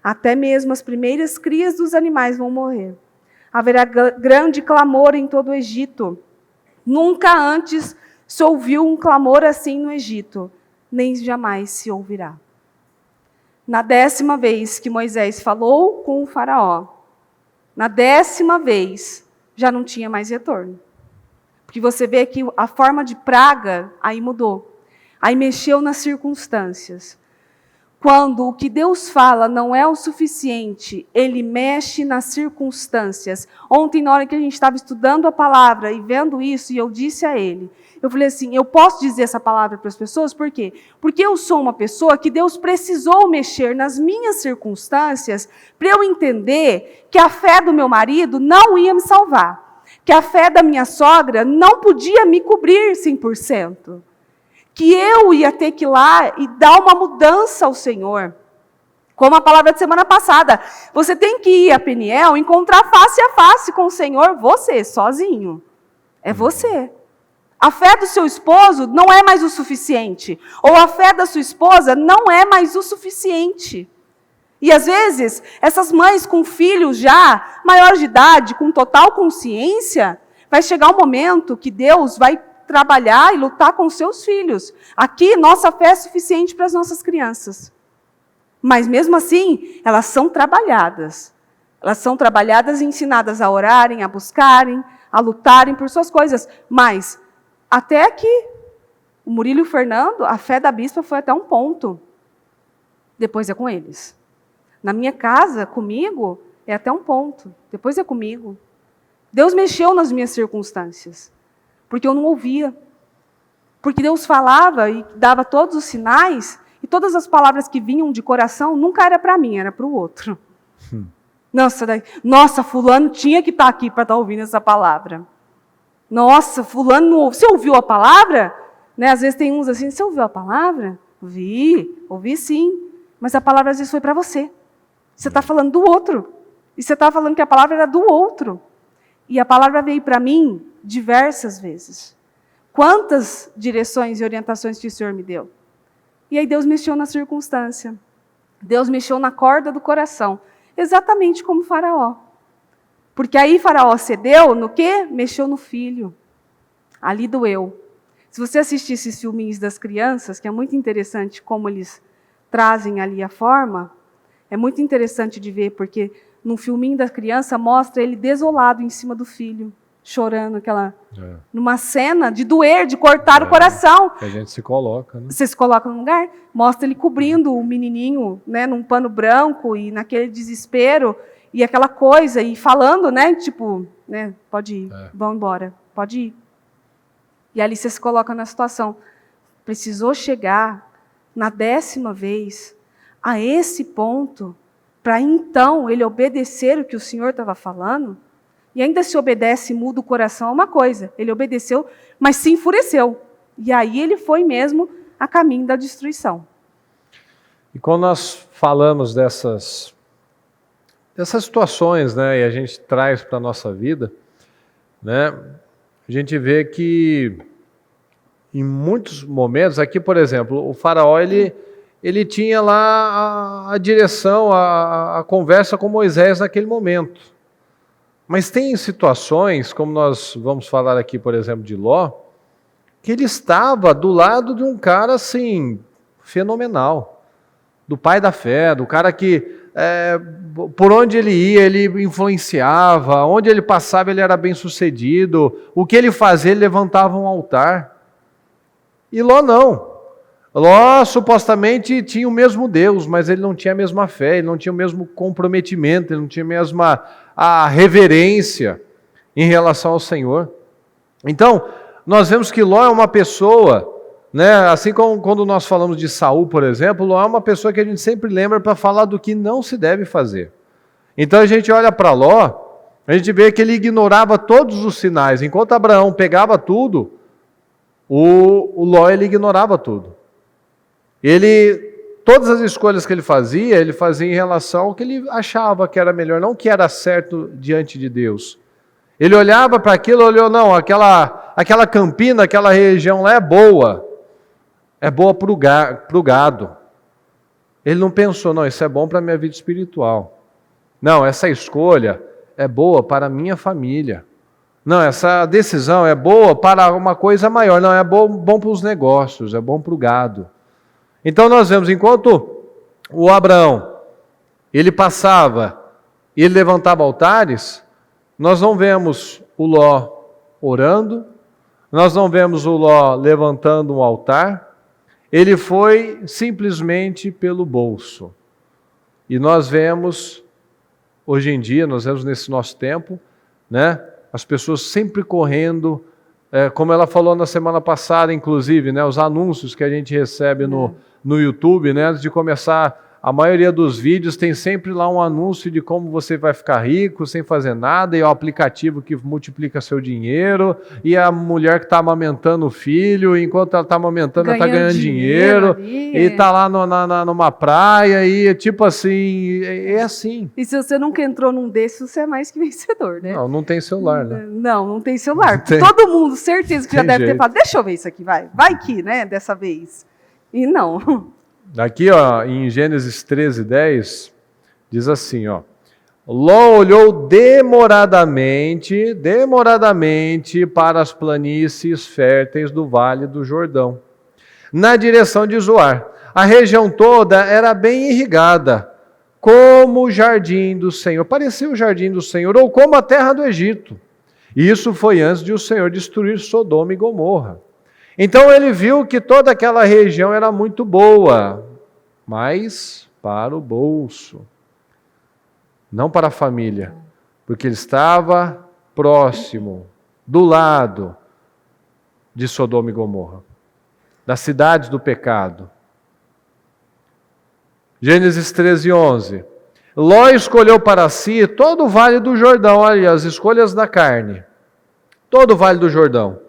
S2: Até mesmo as primeiras crias dos animais vão morrer. Haverá grande clamor em todo o Egito. Nunca antes se ouviu um clamor assim no Egito, nem jamais se ouvirá. Na 10ª vez que Moisés falou com o faraó, Na 10ª vez, já não tinha mais retorno. Porque você vê que a forma de praga aí mudou. Aí mexeu nas circunstâncias. Quando o que Deus fala não é o suficiente, Ele mexe nas circunstâncias. Ontem, na hora que a gente estava estudando a palavra e vendo isso, e eu disse a ele, eu falei assim, eu posso dizer essa palavra para as pessoas? Por quê? Porque eu sou uma pessoa que Deus precisou mexer nas minhas circunstâncias para eu entender que a fé do meu marido não ia me salvar. Que a fé da minha sogra não podia me cobrir 100%. Que eu ia ter que ir lá e dar uma mudança ao Senhor. Como a palavra de semana passada. Você tem que ir a Peniel, encontrar face a face com o Senhor, você, sozinho. É você. A fé do seu esposo não é mais o suficiente. Ou a fé da sua esposa não é mais o suficiente. E às vezes, essas mães com filhos já maiores de idade, com total consciência, vai chegar um momento que Deus vai trabalhar e lutar com os seus filhos. Aqui, nossa fé é suficiente para as nossas crianças. Mas mesmo assim, elas são trabalhadas. Elas são trabalhadas e ensinadas a orarem, a buscarem, a lutarem por suas coisas. Mas, até que o Murilo e o Fernando, a fé da bispa foi até um ponto. Depois é com eles. Na minha casa, comigo, é até um ponto. Depois é comigo. Deus mexeu nas minhas circunstâncias. Porque eu não ouvia. Porque Deus falava e dava todos os sinais, e todas as palavras que vinham de coração nunca era para mim, era para o outro. Nossa, fulano tinha que estar aqui para estar ouvindo essa palavra. Nossa, fulano não ouviu. Você ouviu a palavra? Né? Às vezes tem uns assim, você ouviu a palavra? Ouvi sim. Mas a palavra às vezes foi para você. Você está falando do outro. E você está falando que a palavra era do outro. E a palavra veio para mim diversas vezes. Quantas direções e orientações que o Senhor me deu? E aí Deus mexeu na circunstância. Deus mexeu na corda do coração. Exatamente como Faraó. Porque aí Faraó cedeu no quê? Mexeu no filho. Ali doeu. Se você assistir esses filminhos das crianças, que é muito interessante como eles trazem ali a forma, é muito interessante de ver, porque num filminho da criança mostra ele desolado em cima do filho, chorando, numa cena de doer, de cortar o coração.
S1: A gente se coloca, né?
S2: Você se coloca no lugar, mostra ele cobrindo o menininho, né, num pano branco e naquele desespero e aquela coisa, e falando, né, tipo, né, pode ir, vão embora, pode ir. E ali você se coloca na situação. Precisou chegar na 10ª vez a esse ponto para então ele obedecer o que o Senhor estava falando. E ainda se obedece e muda o coração é uma coisa. Ele obedeceu, mas se enfureceu. E aí ele foi mesmo a caminho da destruição.
S1: E quando nós falamos dessas situações, né, e a gente traz para a nossa vida, né, a gente vê que em muitos momentos, aqui por exemplo, o Faraó ele tinha lá a direção, a conversa com Moisés naquele momento. Mas tem situações, como nós vamos falar aqui, por exemplo, de Ló, que ele estava do lado de um cara assim, fenomenal, do pai da fé, do cara que por onde ele ia, ele influenciava, onde ele passava, ele era bem sucedido, o que ele fazia, ele levantava um altar. E Ló não. Ló supostamente tinha o mesmo Deus, mas ele não tinha a mesma fé, ele não tinha o mesmo comprometimento, ele não tinha a mesma reverência em relação ao Senhor. Então, nós vemos que Ló é uma pessoa, né, assim como quando nós falamos de Saul, por exemplo, Ló é uma pessoa que a gente sempre lembra para falar do que não se deve fazer. Então a gente olha para Ló, a gente vê que ele ignorava todos os sinais. Enquanto Abraão pegava tudo, o Ló ele ignorava tudo. Todas as escolhas que ele fazia em relação ao que ele achava que era melhor, não o que era certo diante de Deus. Ele olhava para aquilo, olhou, não, aquela campina, aquela região lá é boa para o gado. Ele não pensou, não, isso é bom para a minha vida espiritual. Não, essa escolha é boa para a minha família. Não, essa decisão é boa para uma coisa maior. Não, é bom para os negócios, é bom para o gado. Então nós vemos, enquanto o Abraão, ele passava e ele levantava altares, nós não vemos o Ló orando, nós não vemos o Ló levantando um altar, ele foi simplesmente pelo bolso. E nós vemos, hoje em dia, nós vemos nesse nosso tempo, né, as pessoas sempre correndo, como ela falou na semana passada, inclusive, né, os anúncios que a gente recebe no YouTube, né, antes de começar. A maioria dos vídeos tem sempre lá um anúncio de como você vai ficar rico sem fazer nada, e o aplicativo que multiplica seu dinheiro, e a mulher que está amamentando o filho, enquanto ela está amamentando, ela está ganhando dinheiro e está lá numa praia, e tipo assim, é assim.
S2: E se você nunca entrou num desses, você é mais que vencedor, né?
S1: Não tem celular, né?
S2: Não tem celular.
S1: Não tem.
S2: Todo mundo, certeza que já deve
S1: jeito.
S2: ter falado, deixa eu ver isso aqui, vai que, né, dessa vez. E não.
S1: Aqui, ó, em Gênesis 13:10, diz assim, ó: Ló olhou demoradamente para as planícies férteis do Vale do Jordão, na direção de Zoar. A região toda era bem irrigada, como o jardim do Senhor. Parecia o jardim do Senhor, ou como a terra do Egito. E isso foi antes de o Senhor destruir Sodoma e Gomorra. Então ele viu que toda aquela região era muito boa, mas para o bolso, não para a família, porque ele estava próximo, do lado de Sodoma e Gomorra, das cidades do pecado. Gênesis 13:11. Ló escolheu para si todo o Vale do Jordão, olha as escolhas da carne, todo o Vale do Jordão.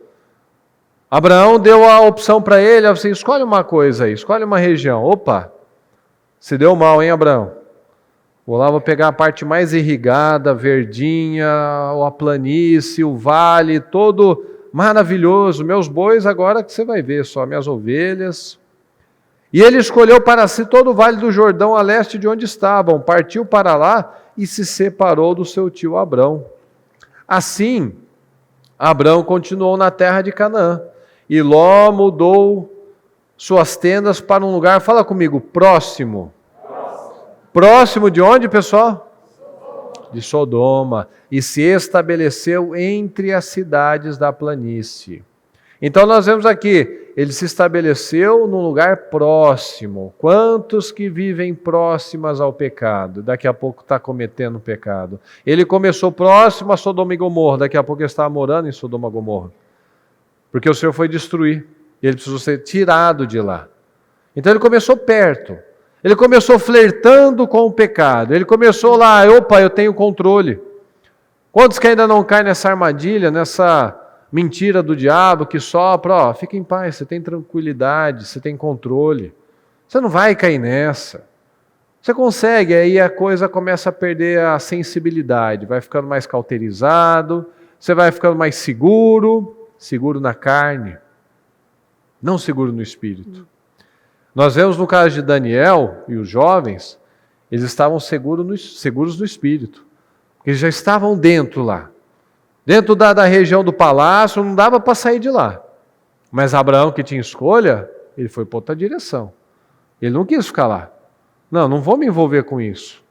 S1: Abraão deu a opção para ele, assim, escolhe uma coisa aí, escolhe uma região. Opa, se deu mal, hein, Abraão? Vou pegar a parte mais irrigada, verdinha, a planície, o vale, todo maravilhoso. Meus bois agora que você vai ver só, minhas ovelhas. E ele escolheu para si todo o Vale do Jordão a leste de onde estavam, partiu para lá e se separou do seu tio Abrão. Assim, Abrão continuou na terra de Canaã. E Ló mudou suas tendas para um lugar, fala comigo, próximo. Próximo de onde, pessoal? De Sodoma. E se estabeleceu entre as cidades da planície. Então nós vemos aqui, ele se estabeleceu num lugar próximo. Quantos que vivem próximas ao pecado? Daqui a pouco está cometendo pecado. Ele começou próximo a Sodoma e Gomorra, daqui a pouco ele estava morando em Sodoma e Gomorra. Porque o Senhor foi destruir, ele precisou ser tirado de lá. Então ele começou perto, ele começou flertando com o pecado, ele começou lá, opa, eu tenho controle. Quantos que ainda não caem nessa armadilha, nessa mentira do diabo que sopra, ó, fica em paz, você tem tranquilidade, você tem controle, você não vai cair nessa. Você consegue, aí a coisa começa a perder a sensibilidade, vai ficando mais cauterizado, você vai ficando mais seguro na carne, não seguro no espírito. Nós vemos no caso de Daniel e os jovens, eles estavam seguros no espírito, porque eles já estavam dentro lá. Dentro da região do palácio, não dava para sair de lá. Mas Abraão, que tinha escolha, ele foi para outra direção. Ele não quis ficar lá. Não vou me envolver com isso.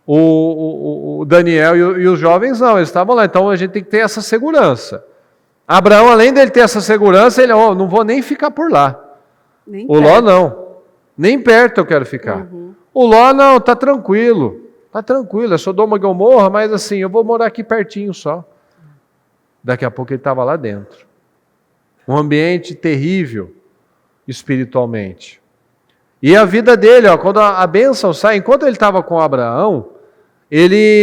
S1: O Daniel e os jovens não, eles estavam lá. Então a gente tem que ter essa segurança. Abraão, além dele ter essa segurança, ele, não vou nem ficar por lá.
S2: Nem
S1: o Ló não. Nem perto eu quero ficar.
S2: Uhum.
S1: O Ló não, está tranquilo. Está tranquilo, é Sodoma e Gomorra, mas assim, eu vou morar aqui pertinho só. Daqui a pouco ele estava lá dentro. Um ambiente terrível espiritualmente. E a vida dele, quando a bênção sai, enquanto ele estava com Abraão,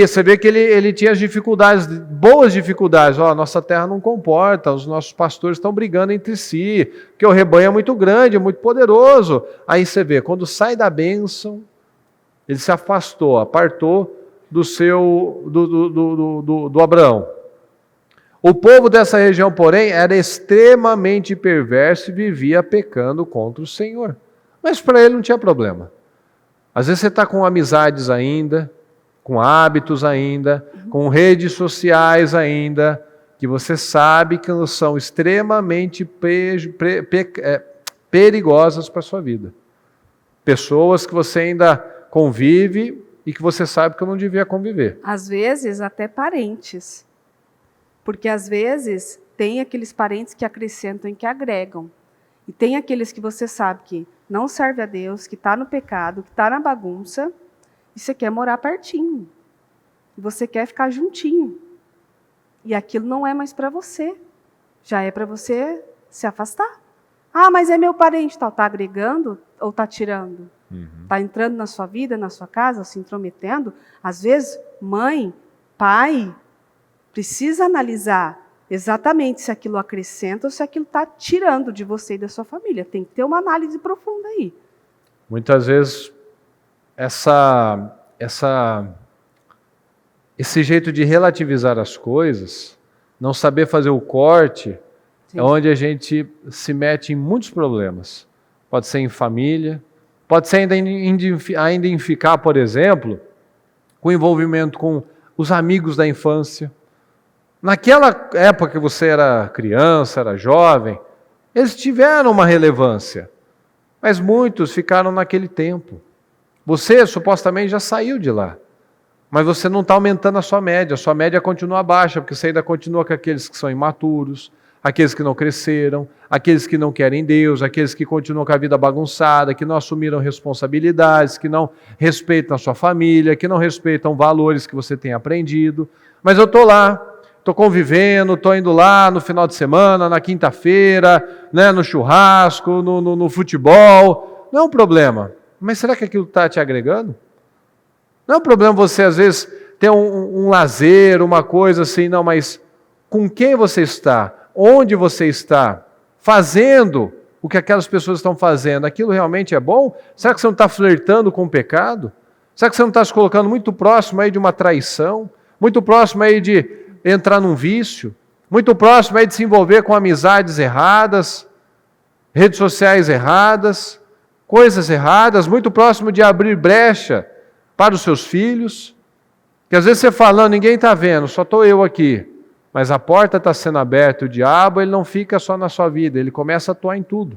S1: você vê que ele tinha as dificuldades, boas dificuldades. Nossa terra não comporta, os nossos pastores estão brigando entre si, porque o rebanho é muito grande, é muito poderoso. Aí você vê, quando sai da bênção, ele se apartou do Abraão. O povo dessa região, porém, era extremamente perverso e vivia pecando contra o Senhor. Mas para ele não tinha problema. Às vezes você está com amizades ainda, com hábitos ainda, com redes sociais ainda, que você sabe que são extremamente perigosas para a sua vida. Pessoas que você ainda convive e que você sabe que eu não devia conviver.
S2: Às vezes, até parentes. Porque às vezes tem aqueles parentes que acrescentam e que agregam. E tem aqueles que você sabe que não serve a Deus, que está no pecado, que está na bagunça, e você quer morar pertinho. E você quer ficar juntinho. E aquilo não é mais para você. Já é para você se afastar. Ah, mas é meu parente, tal. Está agregando ou está tirando? Está entrando na sua vida, na sua casa, se intrometendo. Às vezes, mãe, pai, precisa analisar exatamente se aquilo acrescenta ou se aquilo está tirando de você e da sua família. Tem que ter uma análise profunda aí.
S1: Muitas vezes, esse jeito de relativizar as coisas, não saber fazer o corte, é onde a gente se mete em muitos problemas. Pode ser em família, pode ser ainda em ficar, por exemplo, com envolvimento com os amigos da infância. Naquela época que você era criança, era jovem, eles tiveram uma relevância, mas muitos ficaram naquele tempo. Você supostamente já saiu de lá, mas você não está aumentando a sua média continua baixa, porque você ainda continua com aqueles que são imaturos, aqueles que não cresceram, aqueles que não querem Deus, aqueles que continuam com a vida bagunçada, que não assumiram responsabilidades, que não respeitam a sua família, que não respeitam valores que você tem aprendido. Mas eu estou lá, estou convivendo, estou indo lá no final de semana, na quinta-feira, né, no churrasco, no futebol. Não é um problema. Mas será que aquilo está te agregando? Não é um problema você, às vezes, ter um lazer, uma coisa assim, não, mas com quem você está? Onde você está? Fazendo o que aquelas pessoas estão fazendo? Aquilo realmente é bom? Será que você não está flertando com o pecado? Será que você não está se colocando muito próximo aí de uma traição? Muito próximo aí de entrar num vício? Muito próximo aí de se envolver com amizades erradas? Redes sociais erradas? Coisas erradas? Muito próximo de abrir brecha para os seus filhos? Que às vezes você falando, ninguém está vendo, só estou eu aqui. Mas a porta está sendo aberta, o diabo ele não fica só na sua vida, ele começa a atuar em tudo.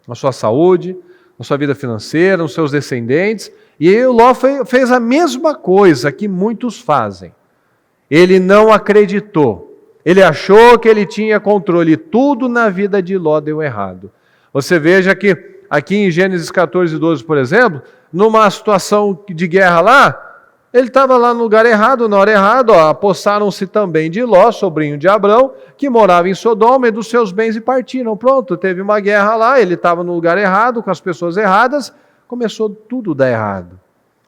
S1: Na sua saúde, na sua vida financeira, nos seus descendentes. E o Ló fez a mesma coisa que muitos fazem. Ele não acreditou. Ele achou que ele tinha controle. Tudo na vida de Ló deu errado. Você veja que aqui em Gênesis 14, 12, por exemplo, numa situação de guerra lá, ele estava lá no lugar errado, na hora errada, apossaram-se também de Ló, sobrinho de Abrão, que morava em Sodoma, e dos seus bens e partiram. Pronto, teve uma guerra lá, ele estava no lugar errado, com as pessoas erradas, começou tudo a dar errado.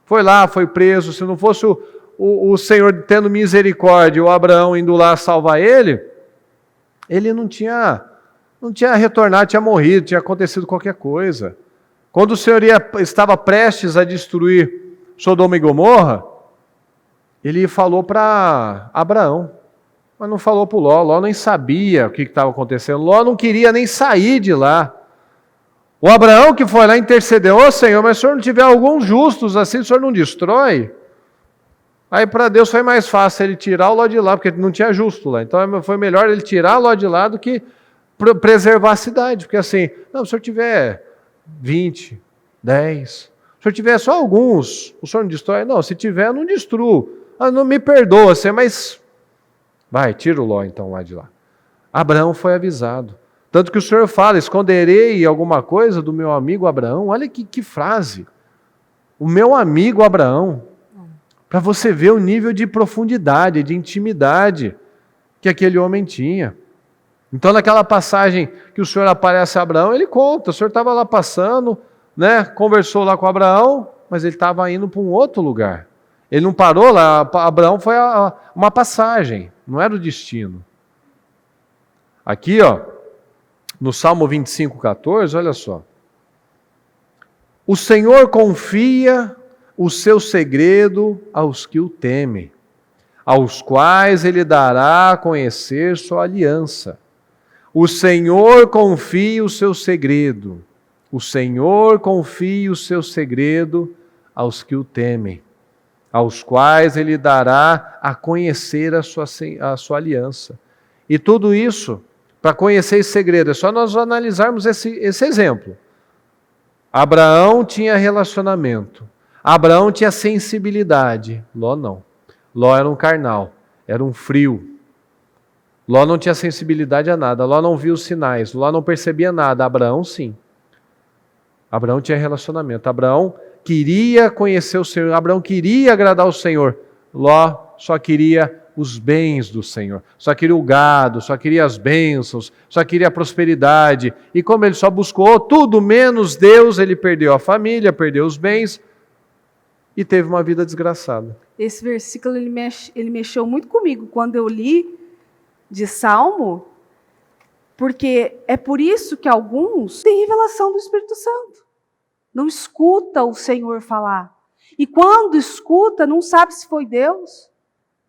S1: Foi lá, foi preso, se não fosse o Senhor tendo misericórdia, o Abraão indo lá salvar ele não tinha retornado, tinha morrido, tinha acontecido qualquer coisa. Quando o Senhor estava prestes a destruir Sodoma e Gomorra, ele falou para Abraão, mas não falou para o Ló. Ló nem sabia o que estava acontecendo. Ló não queria nem sair de lá. O Abraão que foi lá intercedeu, ô Senhor, mas se o Senhor não tiver alguns justos assim, o Senhor não destrói? Aí para Deus foi mais fácil ele tirar o Ló de lá, porque não tinha justo lá. Então foi melhor ele tirar o Ló de lá do que preservar a cidade. Porque assim, não, se o Senhor tiver 20, 10, se o Senhor tiver só alguns, o Senhor não destrói? Não, se tiver, eu não destruo. Não me perdoa, mas vai, tira o Ló então lá de lá. Abraão foi avisado. Tanto que o Senhor fala, esconderei alguma coisa do meu amigo Abraão. Olha que frase. O meu amigo Abraão. Para você ver o nível de profundidade, de intimidade que aquele homem tinha. Então naquela passagem que o Senhor aparece a Abraão, ele conta, o Senhor estava lá passando, né, conversou lá com Abraão, mas ele estava indo para um outro lugar. Ele não parou lá, Abraão foi uma passagem, não era o destino. Aqui, no Salmo 25:14, olha só. O Senhor confia o seu segredo aos que o temem, aos quais ele dará a conhecer sua aliança. O Senhor confia o seu segredo, o Senhor confia o seu segredo aos que o temem, aos quais ele dará a conhecer a sua aliança. E tudo isso, para conhecer esse segredo, é só nós analisarmos esse exemplo. Abraão tinha relacionamento. Abraão tinha sensibilidade, Ló não. Ló era um carnal, era um frio. Ló não tinha sensibilidade a nada, Ló não viu os sinais, Ló não percebia nada, Abraão sim. Abraão tinha relacionamento, Abraão queria conhecer o Senhor, Abraão queria agradar o Senhor. Ló só queria os bens do Senhor, só queria o gado, só queria as bênçãos, só queria a prosperidade. E como ele só buscou tudo menos Deus, ele perdeu a família, perdeu os bens e teve uma vida desgraçada.
S2: Esse versículo ele mexeu muito comigo quando eu li de Salmo, porque é por isso que alguns têm revelação do Espírito Santo. Não escuta o Senhor falar. E quando escuta, não sabe se foi Deus,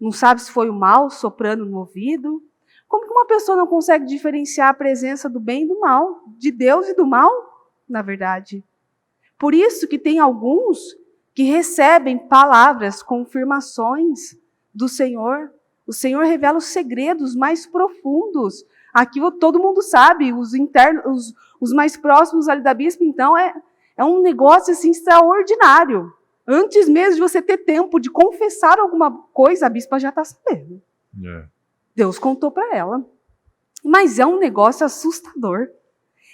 S2: não sabe se foi o mal soprando no ouvido. Como que uma pessoa não consegue diferenciar a presença do bem e do mal, de Deus e do mal, na verdade? Por isso que tem alguns que recebem palavras, confirmações do Senhor. O Senhor revela os segredos mais profundos. Aqui todo mundo sabe, os internos, os mais próximos ali da bispa, então é um negócio assim extraordinário. Antes mesmo de você ter tempo de confessar alguma coisa, a bispa já está sabendo. Deus contou para ela. Mas é um negócio assustador.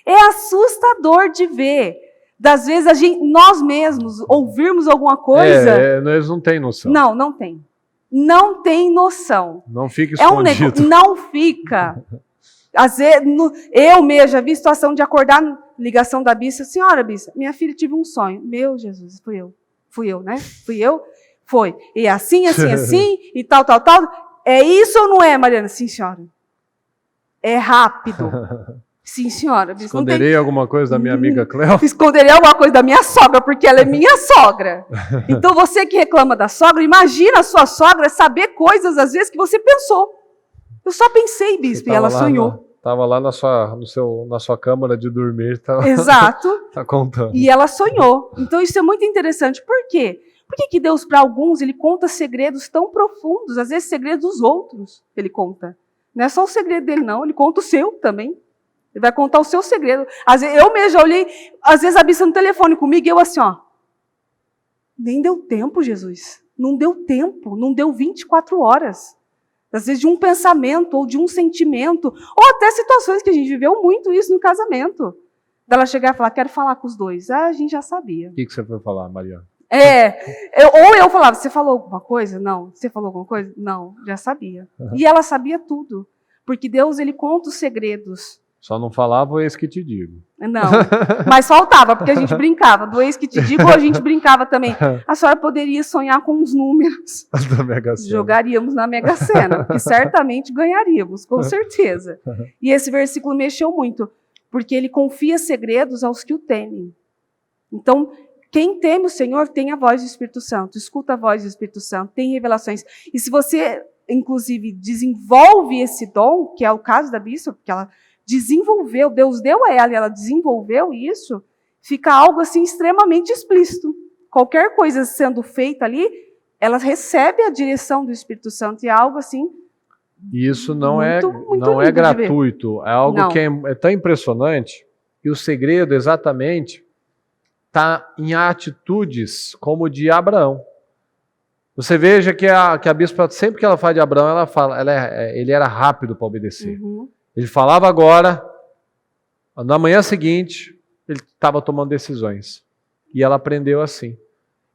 S2: É assustador de ver. Das vezes nós mesmos ouvirmos alguma coisa.
S1: Eles não têm noção.
S2: Não tem. Não tem noção.
S1: Não fica escondido.
S2: Não fica. Às vezes, eu mesmo já vi situação de acordar, ligação da bispa, senhora bispa, minha filha tive um sonho. Meu Jesus, fui eu, né? Fui eu? Foi. E assim, e tal. É isso ou não é, Mariana? Sim, senhora. É rápido. Sim, senhora.
S1: Esconderei alguma coisa da minha amiga Cléo?
S2: Esconderei alguma coisa da minha sogra, porque ela é minha sogra. Então você que reclama da sogra, imagina a sua sogra saber coisas, às vezes, que você pensou. Eu só pensei, bispo, e ela sonhou.
S1: Estava lá na sua câmara de dormir.
S2: Exato.
S1: Tá contando.
S2: E ela sonhou. Então isso é muito interessante. Por quê? Por que Deus, para alguns, ele conta segredos tão profundos, às vezes segredos dos outros, ele conta. Não é só o segredo dele, não. Ele conta o seu também. Ele vai contar o seu segredo. Às vezes, eu mesmo já olhei, às vezes a bispa no telefone comigo, e eu assim, ó. Nem deu tempo, Jesus. Não deu tempo. Não deu 24 horas. Às vezes de um pensamento, ou de um sentimento, ou até situações que a gente viveu muito isso no casamento. Dela chegar e falar, quero falar com os dois. A gente já sabia.
S1: O que você foi falar, Mariana?
S2: Ou eu falava, você falou alguma coisa? Não. Você falou alguma coisa? Não, já sabia. E ela sabia tudo. Porque Deus, ele conta os segredos.
S1: Só não falava o eis que te digo.
S2: Não, mas faltava, porque a gente brincava. Do eis que te digo, a gente brincava também. A senhora poderia sonhar com os números.
S1: Da Mega Sena.
S2: Jogaríamos na Mega Sena, porque certamente ganharíamos, com certeza. E esse versículo mexeu muito, porque ele confia segredos aos que o temem. Então, quem teme o Senhor tem a voz do Espírito Santo, escuta a voz do Espírito Santo, tem revelações. E se você, inclusive, desenvolve esse dom, que é o caso da bispa, porque ela desenvolveu, Deus deu a ela e ela desenvolveu isso, fica algo assim extremamente explícito. Qualquer coisa sendo feita ali, ela recebe a direção do Espírito Santo e é algo assim.
S1: E isso não é gratuito, é algo que é tão impressionante que o segredo exatamente está em atitudes como de Abraão. Você veja que a bispa, sempre que ela fala de Abraão, ela fala, ele era rápido para obedecer. Ele falava agora, na manhã seguinte, ele estava tomando decisões. E ela aprendeu assim.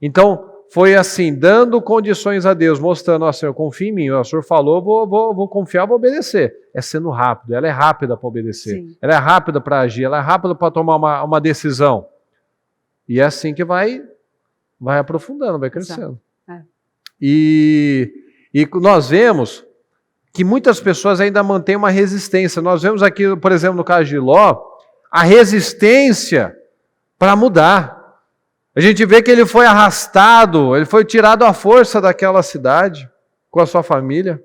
S1: Então, foi assim, dando condições a Deus, mostrando, ó, Senhor, confia em mim, o Senhor falou, vou confiar, vou obedecer. É sendo rápido, ela é rápida para obedecer. Sim. Ela é rápida para agir, ela é rápida para tomar uma decisão. E é assim que vai aprofundando, vai crescendo. E nós vemos que muitas pessoas ainda mantêm uma resistência. Nós vemos aqui, por exemplo, no caso de Ló, a resistência para mudar. A gente vê que ele foi arrastado, ele foi tirado à força daquela cidade, com a sua família.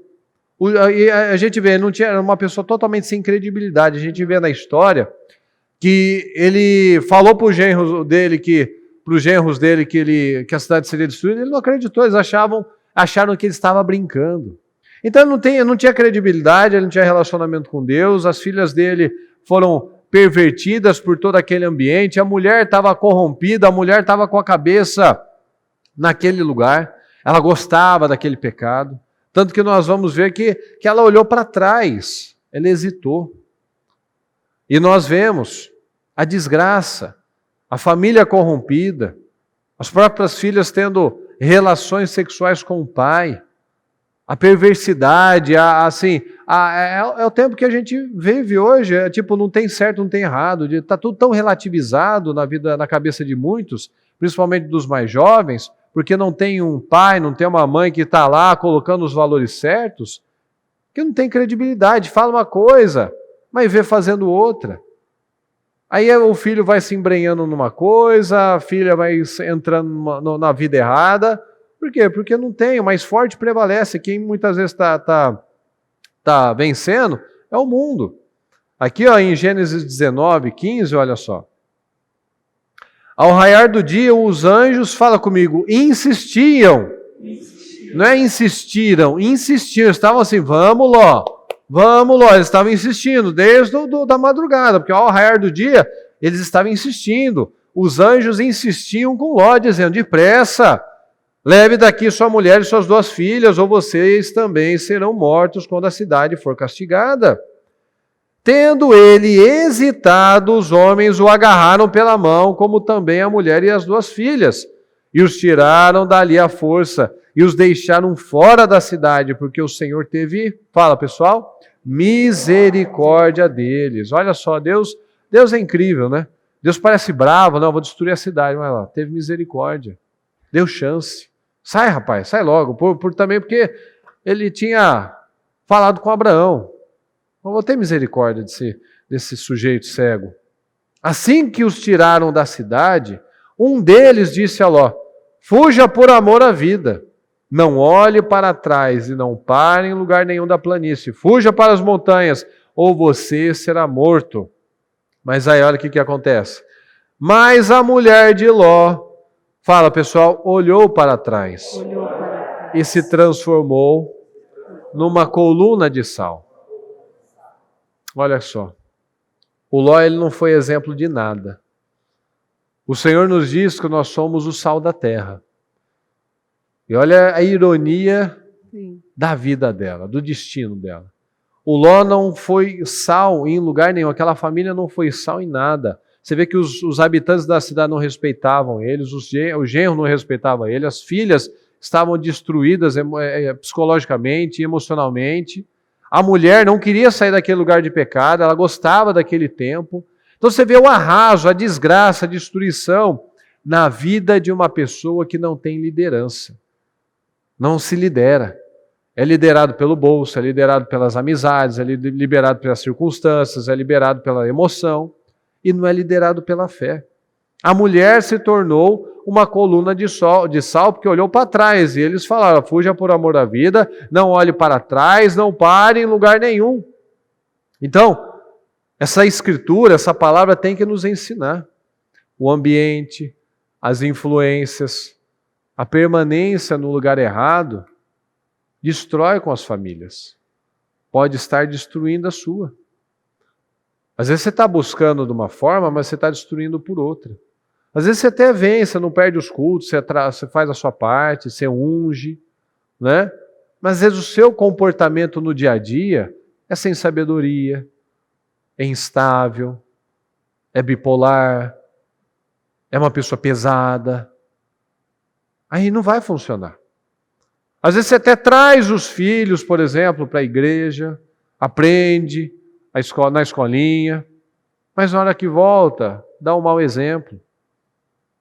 S1: E a gente vê, ele não tinha uma pessoa totalmente sem credibilidade. A gente vê na história que ele falou para os genros dele que a cidade seria destruída, ele não acreditou, eles acharam que ele estava brincando. Então ele não tinha credibilidade, ele não tinha relacionamento com Deus, as filhas dele foram pervertidas por todo aquele ambiente, a mulher estava corrompida, a mulher estava com a cabeça naquele lugar, ela gostava daquele pecado, tanto que nós vamos ver que ela olhou para trás, ela hesitou. E nós vemos a desgraça, a família corrompida, as próprias filhas tendo relações sexuais com o pai, a perversidade, é o tempo que a gente vive hoje, tipo, não tem certo, não tem errado, está tudo tão relativizado na vida, na cabeça de muitos, principalmente dos mais jovens, porque não tem um pai, não tem uma mãe que está lá colocando os valores certos, que não tem credibilidade, fala uma coisa, mas vê fazendo outra. Aí o filho vai se embrenhando numa coisa, a filha vai entrando na vida errada. Por quê? Porque não tem, o mais forte prevalece. Quem muitas vezes está vencendo é o mundo. Aqui em Gênesis 19, 15, olha só. Ao raiar do dia, os anjos, fala comigo, insistiam. Não é insistiram, estavam assim, vamos lá, eles estavam insistindo desde da madrugada, porque ao raiar do dia, eles estavam insistindo. Os anjos insistiam com Ló, dizendo, depressa, leve daqui sua mulher e suas 2 filhas, ou vocês também serão mortos quando a cidade for castigada. Tendo ele hesitado, os homens o agarraram pela mão, como também a mulher e as 2 filhas, e os tiraram dali à força, e os deixaram fora da cidade, porque o Senhor teve, fala pessoal, misericórdia deles. Olha só, Deus é incrível, né? Deus parece bravo, não, vou destruir a cidade, mas lá, teve misericórdia, deu chance. Sai, rapaz, sai logo, também porque ele tinha falado com Abraão. Não vou ter misericórdia desse sujeito cego. Assim que os tiraram da cidade, um deles disse a Ló, fuja por amor à vida, não olhe para trás e não pare em lugar nenhum da planície, fuja para as montanhas, ou você será morto. Mas aí olha o que acontece. Mas a mulher de Ló, fala pessoal, olhou para trás e se transformou numa coluna de sal. Olha só, o Ló ele não foi exemplo de nada. O Senhor nos diz que nós somos o sal da terra. E olha a ironia da vida dela, do destino dela. O Ló não foi sal em lugar nenhum, aquela família não foi sal em nada. Você vê que os habitantes da cidade não respeitavam eles, o genro não respeitava ele, as filhas estavam destruídas psicologicamente, emocionalmente. A mulher não queria sair daquele lugar de pecado, ela gostava daquele tempo. Então você vê o arraso, a desgraça, a destruição na vida de uma pessoa que não tem liderança. Não se lidera. É liderado pelo bolso, é liderado pelas amizades, é liderado pelas circunstâncias, é liderado pela emoção e não é liderado pela fé. A mulher se tornou uma coluna de sal porque olhou para trás e eles falaram, fuja por amor da vida, não olhe para trás, não pare em lugar nenhum. Então, essa escritura, essa palavra tem que nos ensinar o ambiente, as influências, a permanência no lugar errado, destrói com as famílias. Pode estar destruindo a sua. Às vezes você está buscando de uma forma, mas você está destruindo por outra. Às vezes você até vem, você não perde os cultos, você faz a sua parte, você unge, né? Mas às vezes o seu comportamento no dia a dia é sem sabedoria, é instável, é bipolar, é uma pessoa pesada. Aí não vai funcionar. Às vezes você até traz os filhos, por exemplo, para a igreja, aprende na escolinha, mas na hora que volta, dá um mau exemplo.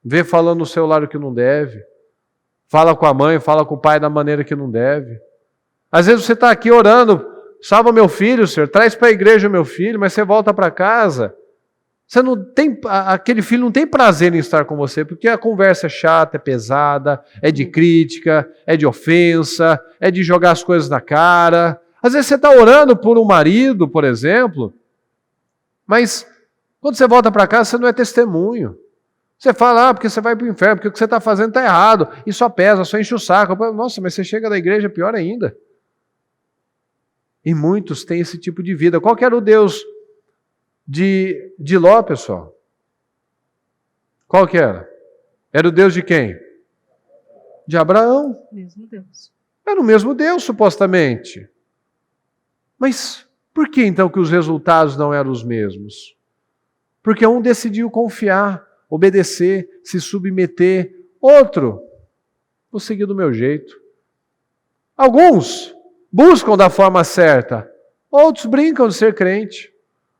S1: Vê falando no celular o que não deve, fala com a mãe, fala com o pai da maneira que não deve. Às vezes você está aqui orando, salva meu filho, Senhor, traz para a igreja meu filho, mas você volta para casa, você não tem, aquele filho não tem prazer em estar com você, porque a conversa é chata, é pesada, é de crítica, é de ofensa, é de jogar as coisas na cara. Às vezes você está orando por um marido, por exemplo, mas quando você volta para casa, você não é testemunho. Você fala, porque você vai para o inferno, porque o que você está fazendo está errado, e só pesa, só enche o saco. Nossa, mas você chega da igreja, pior ainda. E muitos têm esse tipo de vida. Qual que era o Deus de Ló, pessoal? Qual que era? Era o Deus de quem? de Abraão.
S2: Mesmo Deus.
S1: Era o mesmo Deus, supostamente. Mas por que então que os resultados não eram os mesmos? Porque um decidiu confiar, obedecer, se submeter. Outro, vou seguir do meu jeito. Alguns buscam da forma certa, outros brincam de ser crente.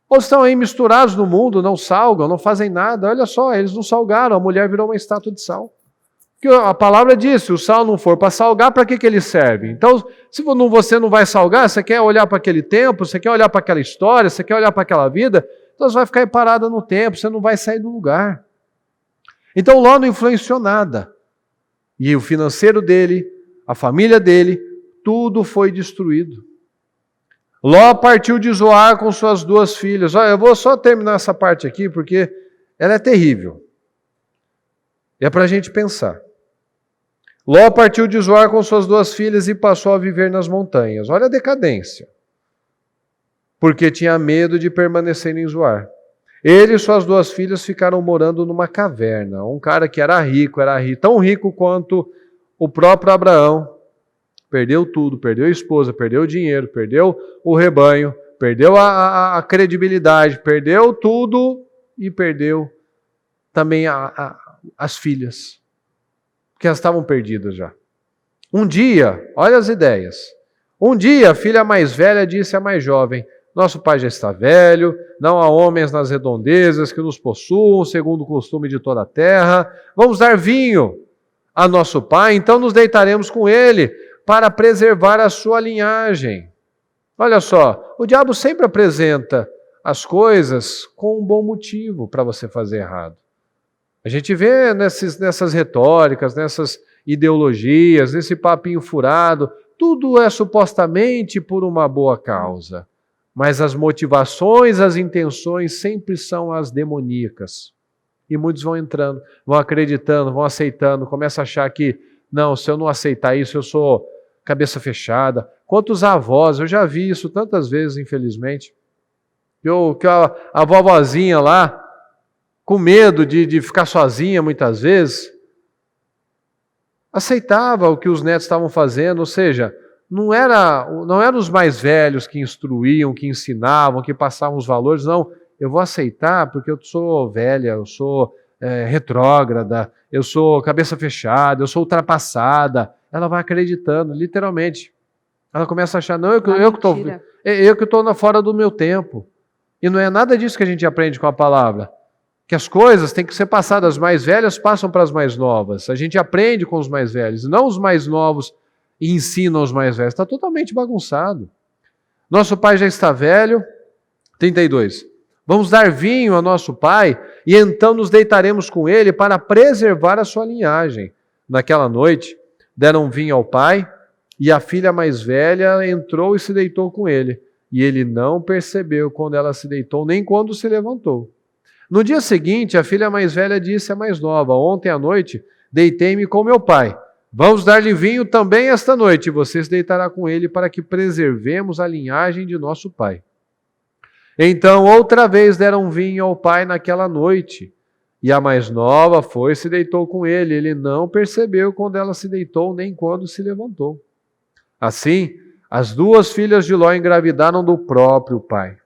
S1: Outros estão aí misturados no mundo, não salgam, não fazem nada. Olha só, eles não salgaram, a mulher virou uma estátua de sal. Porque a palavra diz, se o sal não for para salgar, para que ele serve? Então, se você não vai salgar, você quer olhar para aquele tempo, você quer olhar para aquela história, você quer olhar para aquela vida, então você vai ficar aí parada no tempo, você não vai sair do lugar. Então Ló não influenciou nada. E o financeiro dele, a família dele, tudo foi destruído. Ló partiu de Zoar com suas 2 filhas. Olha, eu vou só terminar essa parte aqui, porque ela é terrível. É para a gente pensar. Ló partiu de Zoar com suas 2 filhas e passou a viver nas montanhas. Olha a decadência. Porque tinha medo de permanecer em Zoar. Ele e suas 2 filhas ficaram morando numa caverna. Um cara que era rico, tão rico quanto o próprio Abraão. Perdeu tudo, perdeu a esposa, perdeu o dinheiro, perdeu o rebanho, perdeu a credibilidade, perdeu tudo e perdeu também as filhas, porque elas estavam perdidas já. Um dia, olha as ideias, um dia a filha mais velha disse à mais jovem, nosso pai já está velho, não há homens nas redondezas que nos possuam, segundo o costume de toda a terra, vamos dar vinho a nosso pai, então nos deitaremos com ele, para preservar a sua linhagem. Olha só, o diabo sempre apresenta as coisas com um bom motivo para você fazer errado. A gente vê nessas retóricas, nessas ideologias, nesse papinho furado, tudo é supostamente por uma boa causa. Mas as motivações, as intenções sempre são as demoníacas. E muitos vão entrando, vão acreditando, vão aceitando, começam a achar que, não, se eu não aceitar isso, eu sou cabeça fechada. Quantos avós, eu já vi isso tantas vezes, infelizmente, que a vovozinha lá, com medo de ficar sozinha muitas vezes, aceitava o que os netos estavam fazendo, ou seja, não eram os mais velhos que instruíam, que ensinavam, que passavam os valores, não, eu vou aceitar porque eu sou velha, eu sou retrógrada, eu sou cabeça fechada, eu sou ultrapassada. Ela vai acreditando, literalmente. Ela começa a achar, não, eu que estou fora do meu tempo. E não é nada disso que a gente aprende com a palavra. Que as coisas têm que ser passadas, as mais velhas passam para as mais novas. A gente aprende com os mais velhos, não os mais novos e ensinam os mais velhos. Está totalmente bagunçado. Nosso pai já está velho. 32. Vamos dar vinho a nosso pai e então nos deitaremos com ele para preservar a sua linhagem. Naquela noite, deram vinho ao pai e a filha mais velha entrou e se deitou com ele. E ele não percebeu quando ela se deitou, nem quando se levantou. No dia seguinte, a filha mais velha disse à mais nova, ontem à noite, deitei-me com meu pai. Vamos dar-lhe vinho também esta noite, e você se deitará com ele para que preservemos a linhagem de nosso pai. Então, outra vez deram vinho ao pai naquela noite. E a mais nova foi e se deitou com ele. Ele não percebeu quando ela se deitou, nem quando se levantou. Assim, as 2 filhas de Ló engravidaram do próprio pai.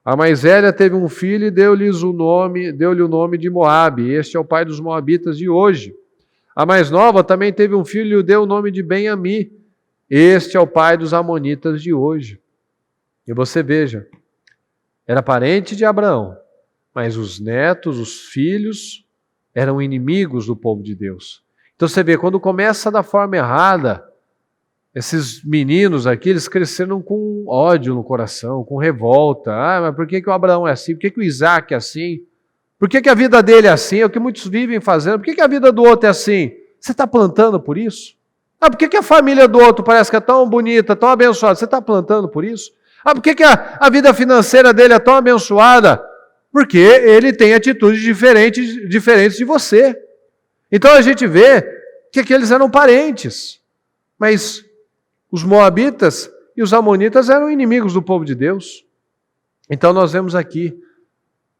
S1: A mais velha teve um filho e deu-lhe o nome de Moabe. Este é o pai dos moabitas de hoje. A mais nova também teve um filho e deu o nome de Ben-Ami. Este é o pai dos amonitas de hoje. E você veja, era parente de Abraão, mas os netos, os filhos, eram inimigos do povo de Deus. Então você vê, quando começa da forma errada, esses meninos aqui, eles cresceram com ódio no coração, com revolta. Ah, mas por que o Abraão é assim? Por que o Isaac é assim? Por que a vida dele é assim? É o que muitos vivem fazendo. Por que a vida do outro é assim? Você está plantando por isso? Ah, por que a família do outro parece que é tão bonita, tão abençoada? Você está plantando por isso? Ah, por que a vida financeira dele é tão abençoada? Porque ele tem atitudes diferentes de você. Então a gente vê que aqueles eram parentes. Mas os moabitas e os amonitas eram inimigos do povo de Deus. Então nós vemos aqui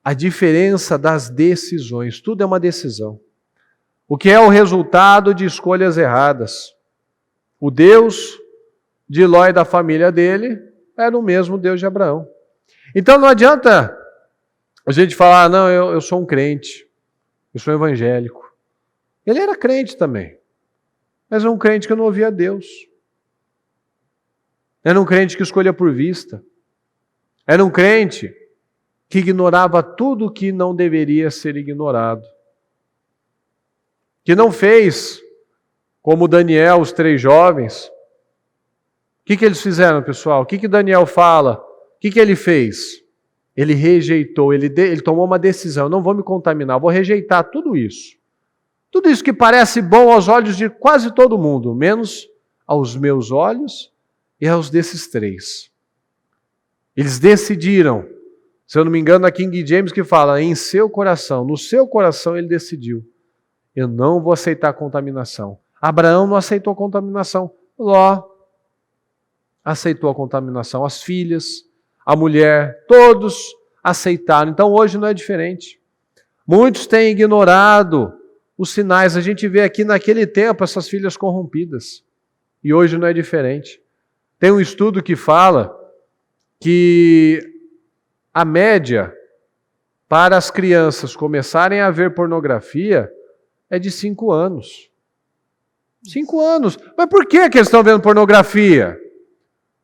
S1: a diferença das decisões. Tudo é uma decisão. o que é o resultado de escolhas erradas. O Deus de Ló e da família dele era o mesmo Deus de Abraão. Então não adianta a gente falar, não, eu sou um crente, eu sou evangélico. Ele era crente também, mas era um crente que não ouvia Deus. Era um crente que escolhia por vista. Era um crente que ignorava tudo que não deveria ser ignorado. Que não fez como Daniel, os 3 jovens. O que eles fizeram, pessoal? O que Daniel fala? O que ele fez? Ele rejeitou, ele tomou uma decisão. Não vou me contaminar, vou rejeitar tudo isso. Tudo isso que parece bom aos olhos de quase todo mundo, menos aos meus olhos e aos desses 3. Eles decidiram, se eu não me engano, na King James que fala, em seu coração, no seu coração ele decidiu, eu não vou aceitar a contaminação. Abraão não aceitou a contaminação, Ló aceitou a contaminação, as filhas, a mulher, todos aceitaram. Então hoje não é diferente. Muitos têm ignorado os sinais. A gente vê aqui naquele tempo essas filhas corrompidas. E hoje não é diferente. Tem um estudo que fala que a média para as crianças começarem a ver pornografia é de 5 anos. 5 anos. Mas por que eles estão vendo pornografia?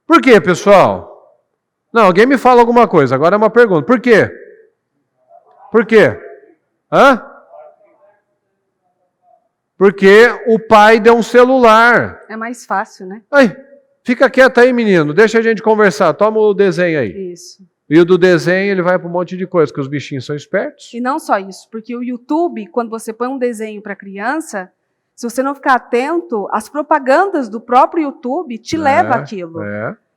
S1: Por quê, pessoal? Não, alguém me fala alguma coisa. Agora é uma pergunta. Por quê? Por quê? Hã? Porque o pai deu um celular.
S2: É mais fácil, né?
S1: Ai, fica quieto aí, menino. Deixa a gente conversar. Toma o desenho aí.
S2: Isso.
S1: E o do desenho, ele vai para um monte de coisa, porque os bichinhos são espertos.
S2: E não só isso, porque o YouTube, quando você põe um desenho para criança, se você não ficar atento, as propagandas do próprio YouTube te levam àquilo.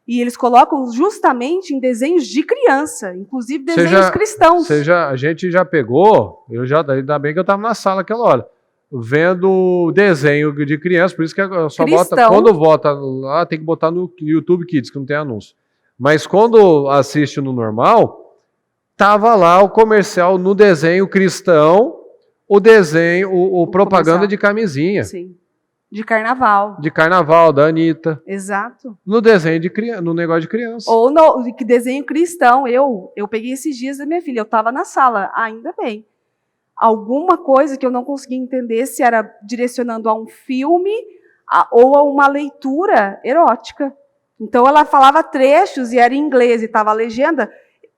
S2: E eles colocam justamente em desenhos de criança, inclusive desenhos cristãos.
S1: A gente já pegou, ainda bem que eu estava na sala aquela hora, vendo desenho de criança, por isso que só bota, quando vota lá, tem que botar no YouTube Kids, que não tem anúncio. Mas quando assiste no normal, tava lá o comercial no desenho cristão, o desenho, o propaganda de camisinha.
S2: Sim. De carnaval.
S1: De carnaval, da Anitta.
S2: Exato.
S1: No desenho de criança, no negócio de criança.
S2: Ou no desenho cristão. Eu peguei esses dias da minha filha, eu estava na sala, ainda bem. Alguma coisa que eu não conseguia entender se era direcionando a um filme ou a uma leitura erótica. Então ela falava trechos e era em inglês e estava a legenda,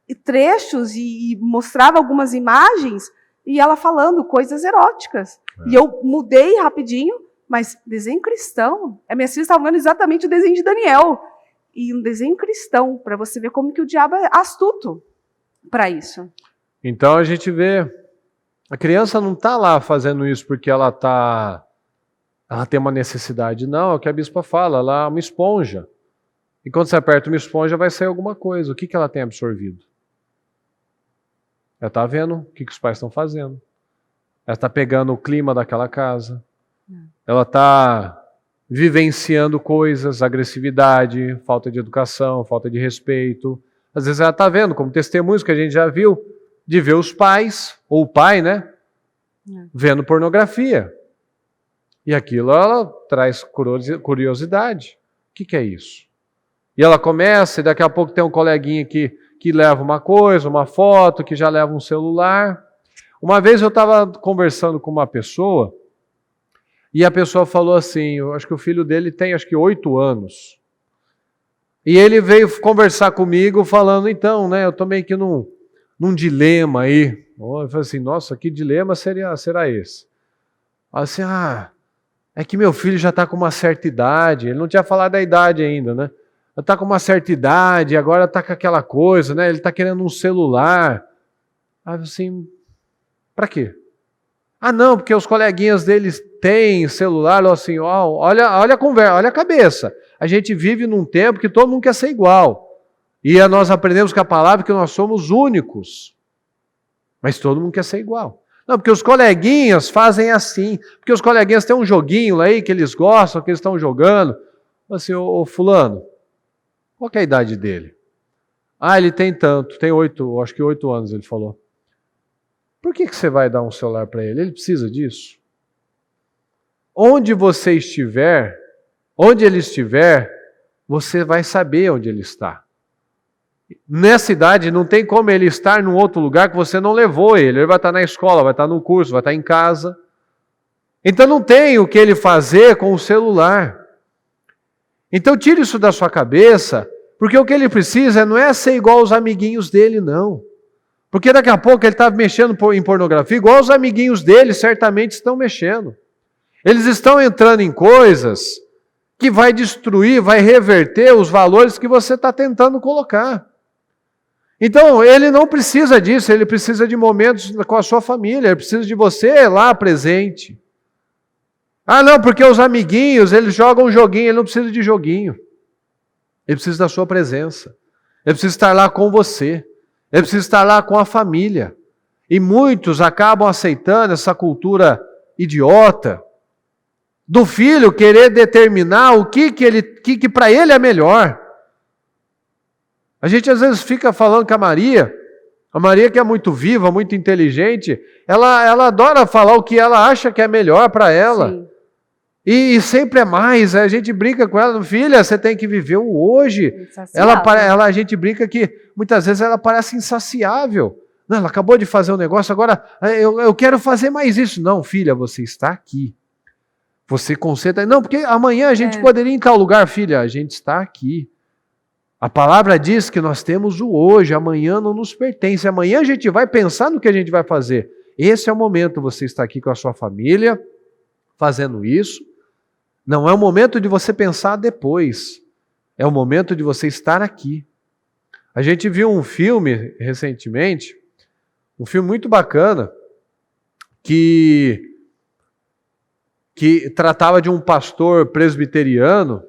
S2: e trechos e mostrava algumas imagens e ela falando coisas eróticas. E eu mudei rapidinho, mas desenho cristão, a minha filha estava vendo exatamente o desenho de Daniel. E um desenho cristão, para você ver como que o diabo é astuto para isso.
S1: Então a gente vê, a criança não está lá fazendo isso porque ela tem uma necessidade. Não, é o que a bispa fala, ela é uma esponja. E quando você aperta uma esponja, vai sair alguma coisa. O que ela tem absorvido? Ela está vendo o que os pais estão fazendo. Ela está pegando o clima daquela casa. Ela está vivenciando coisas, agressividade, falta de educação, falta de respeito. Às vezes ela está vendo, como testemunhos que a gente já viu, de ver os pais, ou o pai, né? Vendo pornografia. E aquilo ela traz curiosidade. O que é isso? E ela começa, e daqui a pouco tem um coleguinha que leva uma coisa, uma foto, que já leva um celular. Uma vez eu estava conversando com uma pessoa, e a pessoa falou assim, eu acho que o filho dele tem 8 anos. E ele veio conversar comigo falando, então, né, eu estou meio que num dilema aí. Eu falei assim, nossa, que dilema será esse? Assim, é que meu filho já está com uma certa idade, ele não tinha falado da idade ainda, né? Está com uma certa idade, agora está com aquela coisa, né? Ele está querendo um celular. Aí assim, para quê? Não, porque os coleguinhas deles têm celular, assim, olha a conversa, olha a cabeça. A gente vive num tempo que todo mundo quer ser igual. E nós aprendemos com a palavra que nós somos únicos. Mas todo mundo quer ser igual. Não, porque os coleguinhas fazem assim. Porque os coleguinhas têm um joguinho lá aí que eles gostam, que eles estão jogando. Assim, ô fulano, qual que é a idade dele? Ele tem tanto, tem 8 anos, ele falou. Por que você vai dar um celular para ele? Ele precisa disso? onde você estiver, onde ele estiver, você vai saber onde ele está. Nessa idade não tem como ele estar num outro lugar que você não levou ele. Ele vai estar na escola, vai estar no curso, vai estar em casa. Então não tem o que ele fazer com o celular. Então tire isso da sua cabeça, porque o que ele precisa não é ser igual aos amiguinhos dele, não. Porque daqui a pouco ele está mexendo em pornografia, igual os amiguinhos dele certamente estão mexendo. Eles estão entrando em coisas que vai destruir, vai reverter os valores que você está tentando colocar. Então, ele não precisa disso, ele precisa de momentos com a sua família, ele precisa de você lá presente. Ah, não, porque os amiguinhos, eles jogam um joguinho, ele não precisa de joguinho. Ele precisa da sua presença. Ele precisa estar lá com você. Ele precisa estar lá com a família. E muitos acabam aceitando essa cultura idiota do filho querer determinar o que para ele é melhor. A gente às vezes fica falando com a Maria que é muito viva, muito inteligente, ela adora falar o que ela acha que é melhor para ela.
S2: Sim.
S1: E sempre é mais, a gente brinca com ela, filha, você tem que viver o hoje. A gente brinca que muitas vezes ela parece insaciável. Não, ela acabou de fazer um negócio, agora eu quero fazer mais isso. Não, filha, você está aqui. Você concentra. Não, porque amanhã a gente poderia ir em tal lugar, filha, a gente está aqui. A palavra diz que nós temos o hoje, amanhã não nos pertence. Amanhã a gente vai pensar no que a gente vai fazer. Esse é o momento, você está aqui com a sua família, fazendo isso. Não é o momento de você pensar depois. É o momento de você estar aqui. A gente viu um filme recentemente, um filme muito bacana, que tratava de um pastor presbiteriano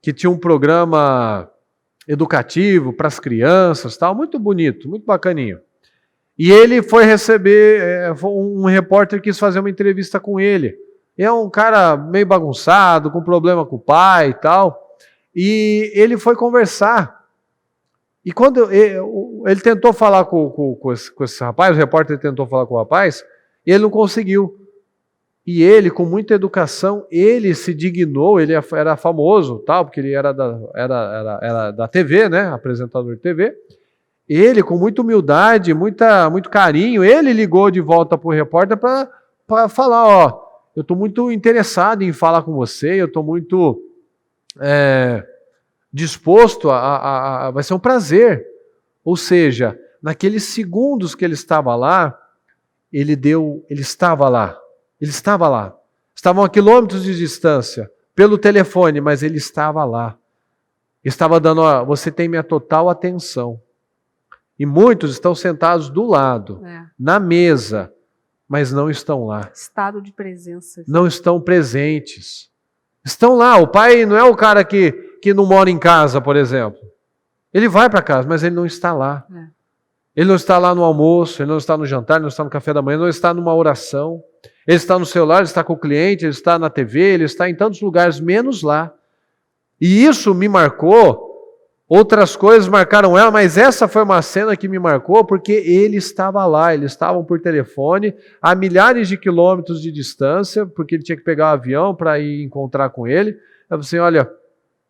S1: que tinha um programa educativo para as crianças, tal, muito bonito, muito bacaninho. E ele foi receber, um repórter quis fazer uma entrevista com ele. E é um cara meio bagunçado, com problema com o pai e tal. E ele foi conversar. E quando ele tentou falar com esse rapaz, o repórter tentou falar com o rapaz, e ele não conseguiu. E ele, com muita educação, ele se dignou, ele era famoso, tal, porque ele era da TV, né, apresentador de TV. Ele, com muita humildade, muito carinho, ele ligou de volta para o repórter para falar, ó, eu estou muito interessado em falar com você, eu estou muito disposto vai ser um prazer. Ou seja, naqueles segundos que ele estava lá, ele estava lá. Ele estava lá. Estavam a quilômetros de distância, pelo telefone, mas ele estava lá. Estava dando, ó, você tem minha total atenção. E muitos estão sentados do lado, na mesa, mas não estão lá.
S2: Estado de presença.
S1: Não estão presentes. Estão lá. O pai não é o cara que não mora em casa, por exemplo. Ele vai para casa, mas ele não está lá. Ele não está lá no almoço, ele não está no jantar, ele não está no café da manhã, ele não está numa oração. Ele está no celular, ele está com o cliente, ele está na TV, ele está em tantos lugares, menos lá. E isso me marcou. Outras coisas marcaram ela, mas essa foi uma cena que me marcou porque ele estava lá, eles estavam por telefone a milhares de quilômetros de distância, porque ele tinha que pegar o avião para ir encontrar com ele. Eu falei assim, olha,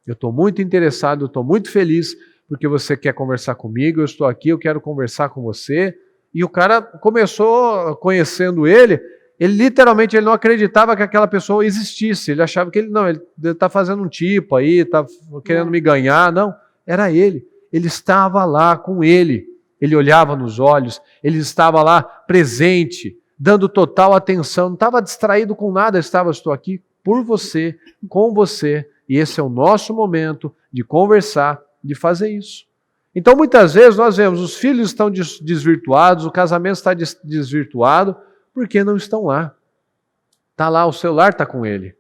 S1: eu estou muito interessado, eu estou muito feliz porque você quer conversar comigo, eu estou aqui, eu quero conversar com você. E o cara começou conhecendo ele literalmente ele não acreditava que aquela pessoa existisse, ele achava que ele está fazendo um tipo aí, está querendo me ganhar, não. Era ele estava lá com ele olhava nos olhos, ele estava lá presente, dando total atenção, não estava distraído com nada, estou aqui por você, com você, e esse é o nosso momento de conversar, de fazer isso. Então muitas vezes nós vemos, os filhos estão desvirtuados, o casamento está desvirtuado, porque não estão lá. Está lá, o celular está com ele,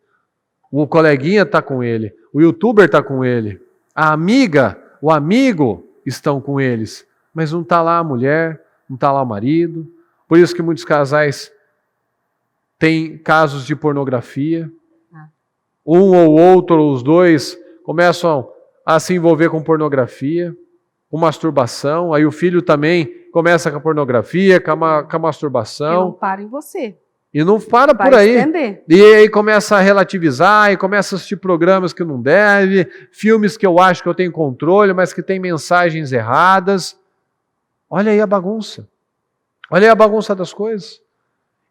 S1: o coleguinha está com ele, o youtuber está com ele, a amiga, o amigo estão com eles, mas não está lá a mulher, não está lá o marido. Por isso que muitos casais têm casos de pornografia. Um ou outro, ou os dois, começam a se envolver com pornografia, com masturbação. Aí o filho também começa com a pornografia, com a masturbação.
S2: E não para em você.
S1: E não para
S2: Vai
S1: por aí.
S2: estender.
S1: E aí começa a relativizar, e começa a assistir programas que não deve, filmes que eu acho que eu tenho controle, mas que tem mensagens erradas. Olha aí a bagunça. Olha aí a bagunça das coisas.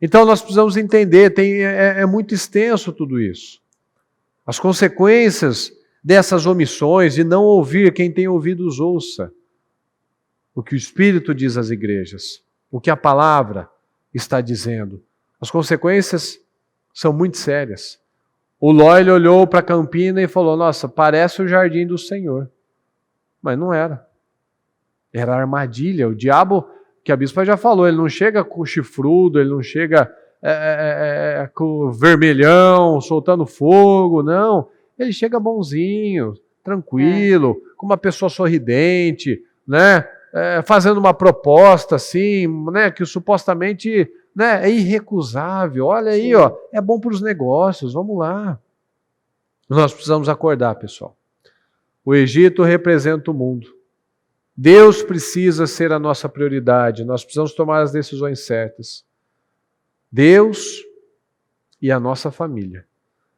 S1: Então nós precisamos entender, é muito extenso tudo isso. As consequências dessas omissões, de não ouvir, quem tem ouvidos ouça o que o Espírito diz às igrejas, o que a palavra está dizendo. As consequências são muito sérias. O Ló, ele olhou para a campina e falou, nossa, parece o jardim do Senhor. Mas não era. Era armadilha. O diabo, que a bispa já falou, ele não chega com chifrudo, ele não chega com vermelhão, soltando fogo, não. Ele chega bonzinho, tranquilo, com uma pessoa sorridente, né? Fazendo uma proposta assim, né? Que supostamente, né, é irrecusável. Olha aí, ó, é bom para os negócios, vamos lá. Nós precisamos acordar, pessoal. O Egito representa o mundo. Deus precisa ser a nossa prioridade. Nós precisamos tomar as decisões certas. Deus e a nossa família.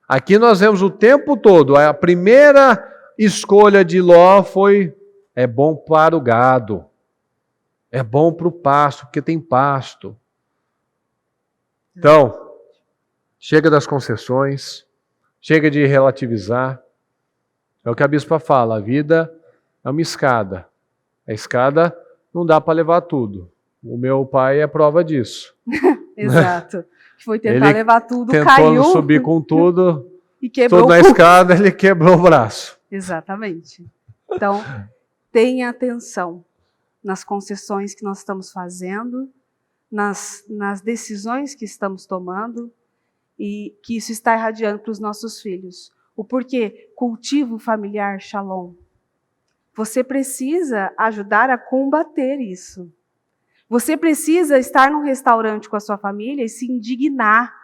S1: Aqui nós vemos o tempo todo, a primeira escolha de Ló foi, é bom para o gado. É bom para o pasto, porque tem pasto. Então, chega das concessões, chega de relativizar. É o que a bispa fala, a vida é uma escada. A escada não dá para levar tudo. O meu pai é prova disso.
S2: Exato. Foi tentar
S1: Ele
S2: levar tudo,
S1: tentou
S2: caiu.
S1: subir com tudo,
S2: E quebrou
S1: tudo na
S2: o pulso.
S1: escada, ele quebrou o braço.
S2: Exatamente. Então, tenha atenção nas concessões que nós estamos fazendo, nas decisões que estamos tomando, e que isso está irradiando para os nossos filhos. O porquê? Cultivo familiar, Shalom. Você precisa ajudar a combater isso. Você precisa estar num restaurante com a sua família e se indignar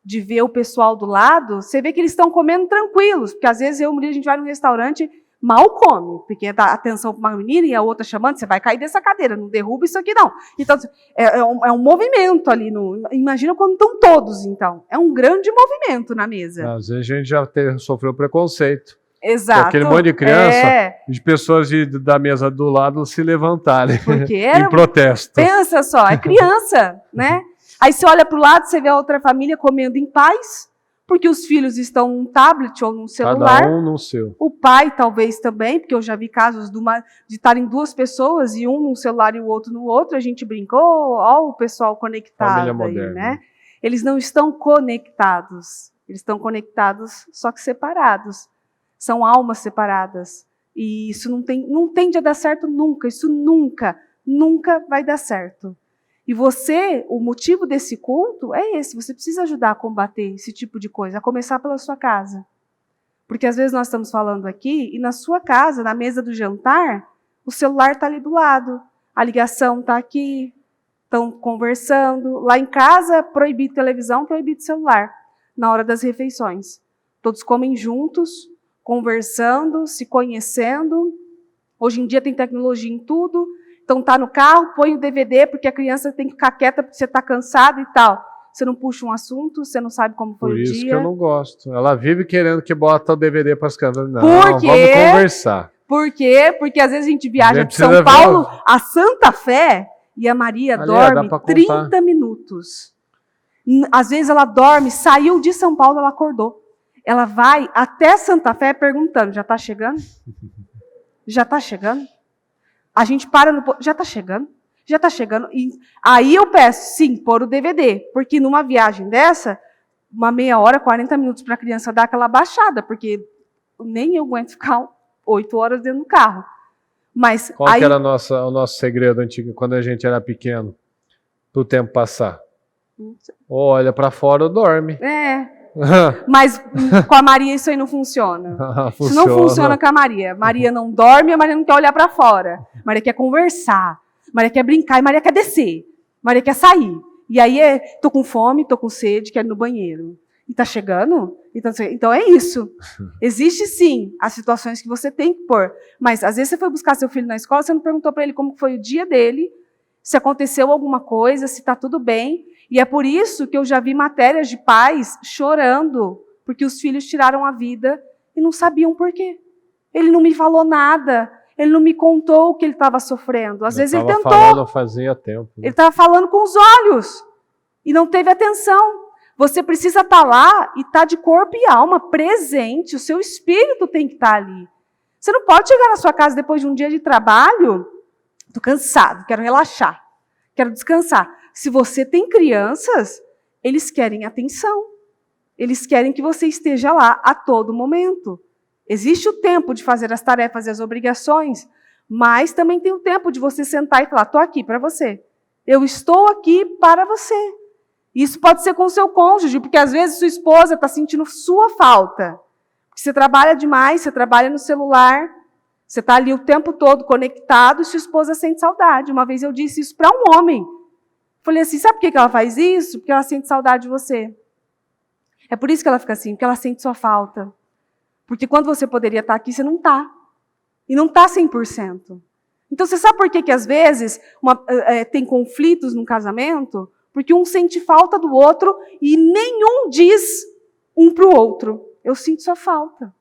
S2: de ver o pessoal do lado. Você vê que eles estão comendo tranquilos, porque às vezes eu e o Murilo, a gente vai num restaurante, mal come, porque dá atenção para uma menina e a outra chamando, você vai cair dessa cadeira, não derruba isso aqui não. Então, é um movimento ali. Imagina quando estão todos, então. É um grande movimento na mesa.
S1: Às vezes a gente já sofreu preconceito.
S2: Exato.
S1: Aquele monte de criança, de pessoas da mesa do lado se levantarem em protesto.
S2: Pensa só, é criança, né? Aí você olha para o lado, você vê a outra família comendo em paz, porque os filhos estão num tablet ou num celular.
S1: Cada um no seu.
S2: O pai talvez também, porque eu já vi casos de estarem duas pessoas e um num celular e o outro no outro. A gente brincou, ó o pessoal conectado aí, né? Eles não estão conectados. Eles estão conectados, só que separados. São almas separadas. E isso não tende a dar certo nunca. Isso nunca vai dar certo. E você, o motivo desse culto é esse. Você precisa ajudar a combater esse tipo de coisa, a começar pela sua casa. Porque às vezes nós estamos falando aqui e na sua casa, na mesa do jantar, o celular está ali do lado, a ligação está aqui, estão conversando. Lá em casa, proibido televisão, proibido celular, na hora das refeições. Todos comem juntos, conversando, se conhecendo. Hoje em dia tem tecnologia em tudo. Então tá no carro, põe o DVD, porque a criança tem que ficar quieta porque você está cansado e tal. Você não puxa um assunto, você não sabe como foi o dia.
S1: Por isso que eu não gosto. Ela vive querendo que bota o DVD para as câmeras. Não,
S2: vamos
S1: conversar.
S2: Por quê? Porque às vezes a gente viaja de São Paulo a Santa Fé e a Maria dorme 30 minutos. Às vezes ela dorme, saiu de São Paulo, ela acordou. Ela vai até Santa Fé perguntando, já está chegando? Já está chegando? A gente para no... Já está chegando? Já está chegando. E aí eu peço, sim, pôr o DVD. Porque numa viagem dessa, uma meia hora, 40 minutos para a criança dar aquela baixada. Porque nem eu aguento ficar 8 horas dentro do carro. Mas
S1: qual que era o nosso segredo antigo, quando a gente era pequeno? Para o tempo passar. Olha para fora ou dorme.
S2: Mas com a Maria isso aí não funciona. Isso não funciona com a Maria. Maria não dorme, a Maria não quer olhar para fora. Maria quer conversar. Maria quer brincar e Maria quer descer. Maria quer sair. E aí tô com fome, tô com sede, quero ir no banheiro. E tá chegando? Então é isso. Existe sim as situações que você tem que pôr. Mas às vezes você foi buscar seu filho na escola, você não perguntou para ele como foi o dia dele, se aconteceu alguma coisa, se está tudo bem. E é por isso que eu já vi matérias de pais chorando porque os filhos tiraram a vida e não sabiam por quê. Ele não me falou nada, ele não me contou o que ele estava sofrendo. Às vezes ele tentou.
S3: Falando fazia tempo. Né?
S2: Ele estava falando com os olhos e não teve atenção. Você precisa estar lá e estar de corpo e alma presente. O seu espírito tem que estar ali. Você não pode chegar na sua casa depois de um dia de trabalho, estou cansado, quero relaxar, quero descansar. Se você tem crianças, eles querem atenção. Eles querem que você esteja lá a todo momento. Existe o tempo de fazer as tarefas e as obrigações, mas também tem o tempo de você sentar e falar, estou aqui para você. Eu estou aqui para você. Isso pode ser com o seu cônjuge, porque às vezes sua esposa está sentindo sua falta. Porque você trabalha demais, você trabalha no celular, você está ali o tempo todo conectado e sua esposa sente saudade. Uma vez eu disse isso para um homem. Falei assim, sabe por que ela faz isso? Porque ela sente saudade de você. É por isso que ela fica assim, porque ela sente sua falta. Porque quando você poderia estar aqui, você não está. E não está 100%. Então você sabe por que às vezes tem conflitos no casamento? Porque um sente falta do outro e nenhum diz um para o outro. Eu sinto sua falta.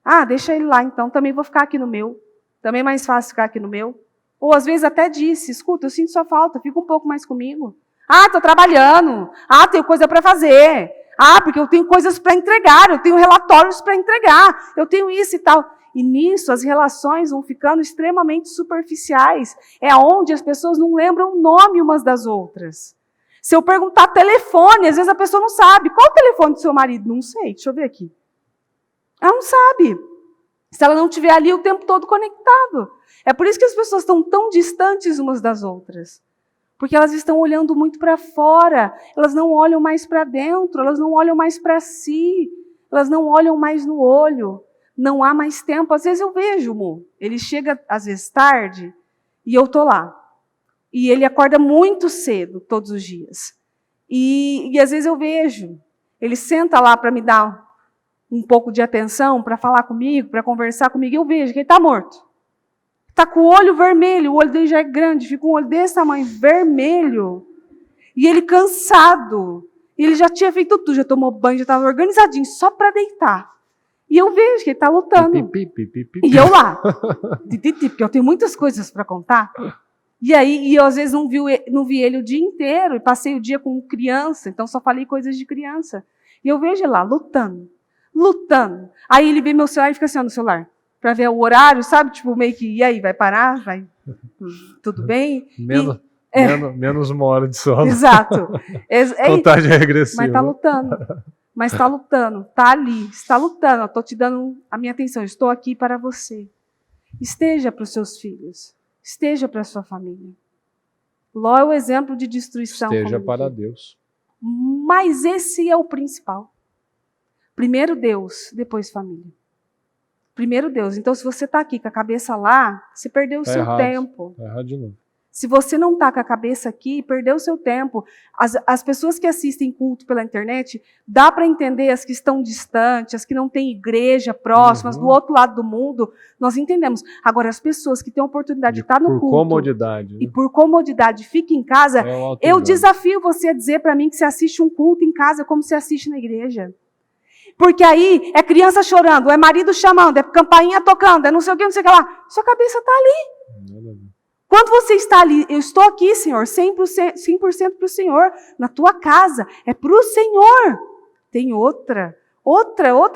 S2: Ah, deixa ele lá então, também vou ficar aqui no meu. Também é mais fácil ficar aqui no meu. Ou às vezes até disse, escuta, eu sinto sua falta, fica um pouco mais comigo. Ah, estou trabalhando. Ah, tenho coisa para fazer. Ah, porque eu tenho coisas para entregar, eu tenho relatórios para entregar, eu tenho isso e tal. E nisso as relações vão ficando extremamente superficiais. É onde as pessoas não lembram o nome umas das outras. Se eu perguntar telefone, às vezes a pessoa não sabe. Qual o telefone do seu marido? Não sei, deixa eu ver aqui. Ela não sabe. Se ela não estiver ali o tempo todo conectado. É por isso que as pessoas estão tão distantes umas das outras. Porque elas estão olhando muito para fora, elas não olham mais para dentro, elas não olham mais para si, elas não olham mais no olho, não há mais tempo. Às vezes eu vejo, Mo, ele chega às vezes tarde e eu estou lá. E ele acorda muito cedo todos os dias. E às vezes eu vejo, ele senta lá para me dar um pouco de atenção, para falar comigo, para conversar comigo, e eu vejo que ele está morto. Está com o olho vermelho, o olho dele já é grande, fica um olho desse tamanho, vermelho. E ele cansado. E ele já tinha feito tudo, já tomou banho, já estava organizadinho, só para deitar. E eu vejo que ele está lutando. E eu lá, porque eu tenho muitas coisas para contar. E aí, eu às vezes não vi ele o dia inteiro, e passei o dia com criança, então só falei coisas de criança. E eu vejo ele lá, lutando. Aí ele vê meu celular e fica assim, ó, no celular. Para ver o horário, sabe? Tipo, meio que, e aí, vai parar? Vai? Tudo bem?
S3: Menos uma hora de sono.
S2: Exato.
S3: Contagem regressiva.
S2: Mas está lutando. Está ali, está lutando. Eu estou te dando a minha atenção. Estou aqui para você. Esteja para os seus filhos. Esteja para a sua família. Ló é o exemplo de destruição.
S3: Esteja para Deus.
S2: Mas esse é o principal. Primeiro Deus, depois família. Primeiro Deus. Então, se você está aqui com a cabeça lá, você perdeu o seu tempo.
S3: Está errado de novo.
S2: Se você não está com a cabeça aqui, perdeu o seu tempo. As pessoas que assistem culto pela internet, dá para entender as que estão distantes, as que não têm igreja próximas, do outro lado do mundo, nós entendemos. Agora, as pessoas que têm a oportunidade de estar no culto...
S3: Por comodidade.
S2: E por comodidade, fica em casa, eu desafio você a dizer para mim que você assiste um culto em casa como você assiste na igreja. Porque aí é criança chorando, é marido chamando, é campainha tocando, é não sei o que lá. Sua cabeça está ali. Quando você está ali, eu estou aqui, Senhor, 100% para o Senhor, na tua casa, é para o Senhor. Tem outra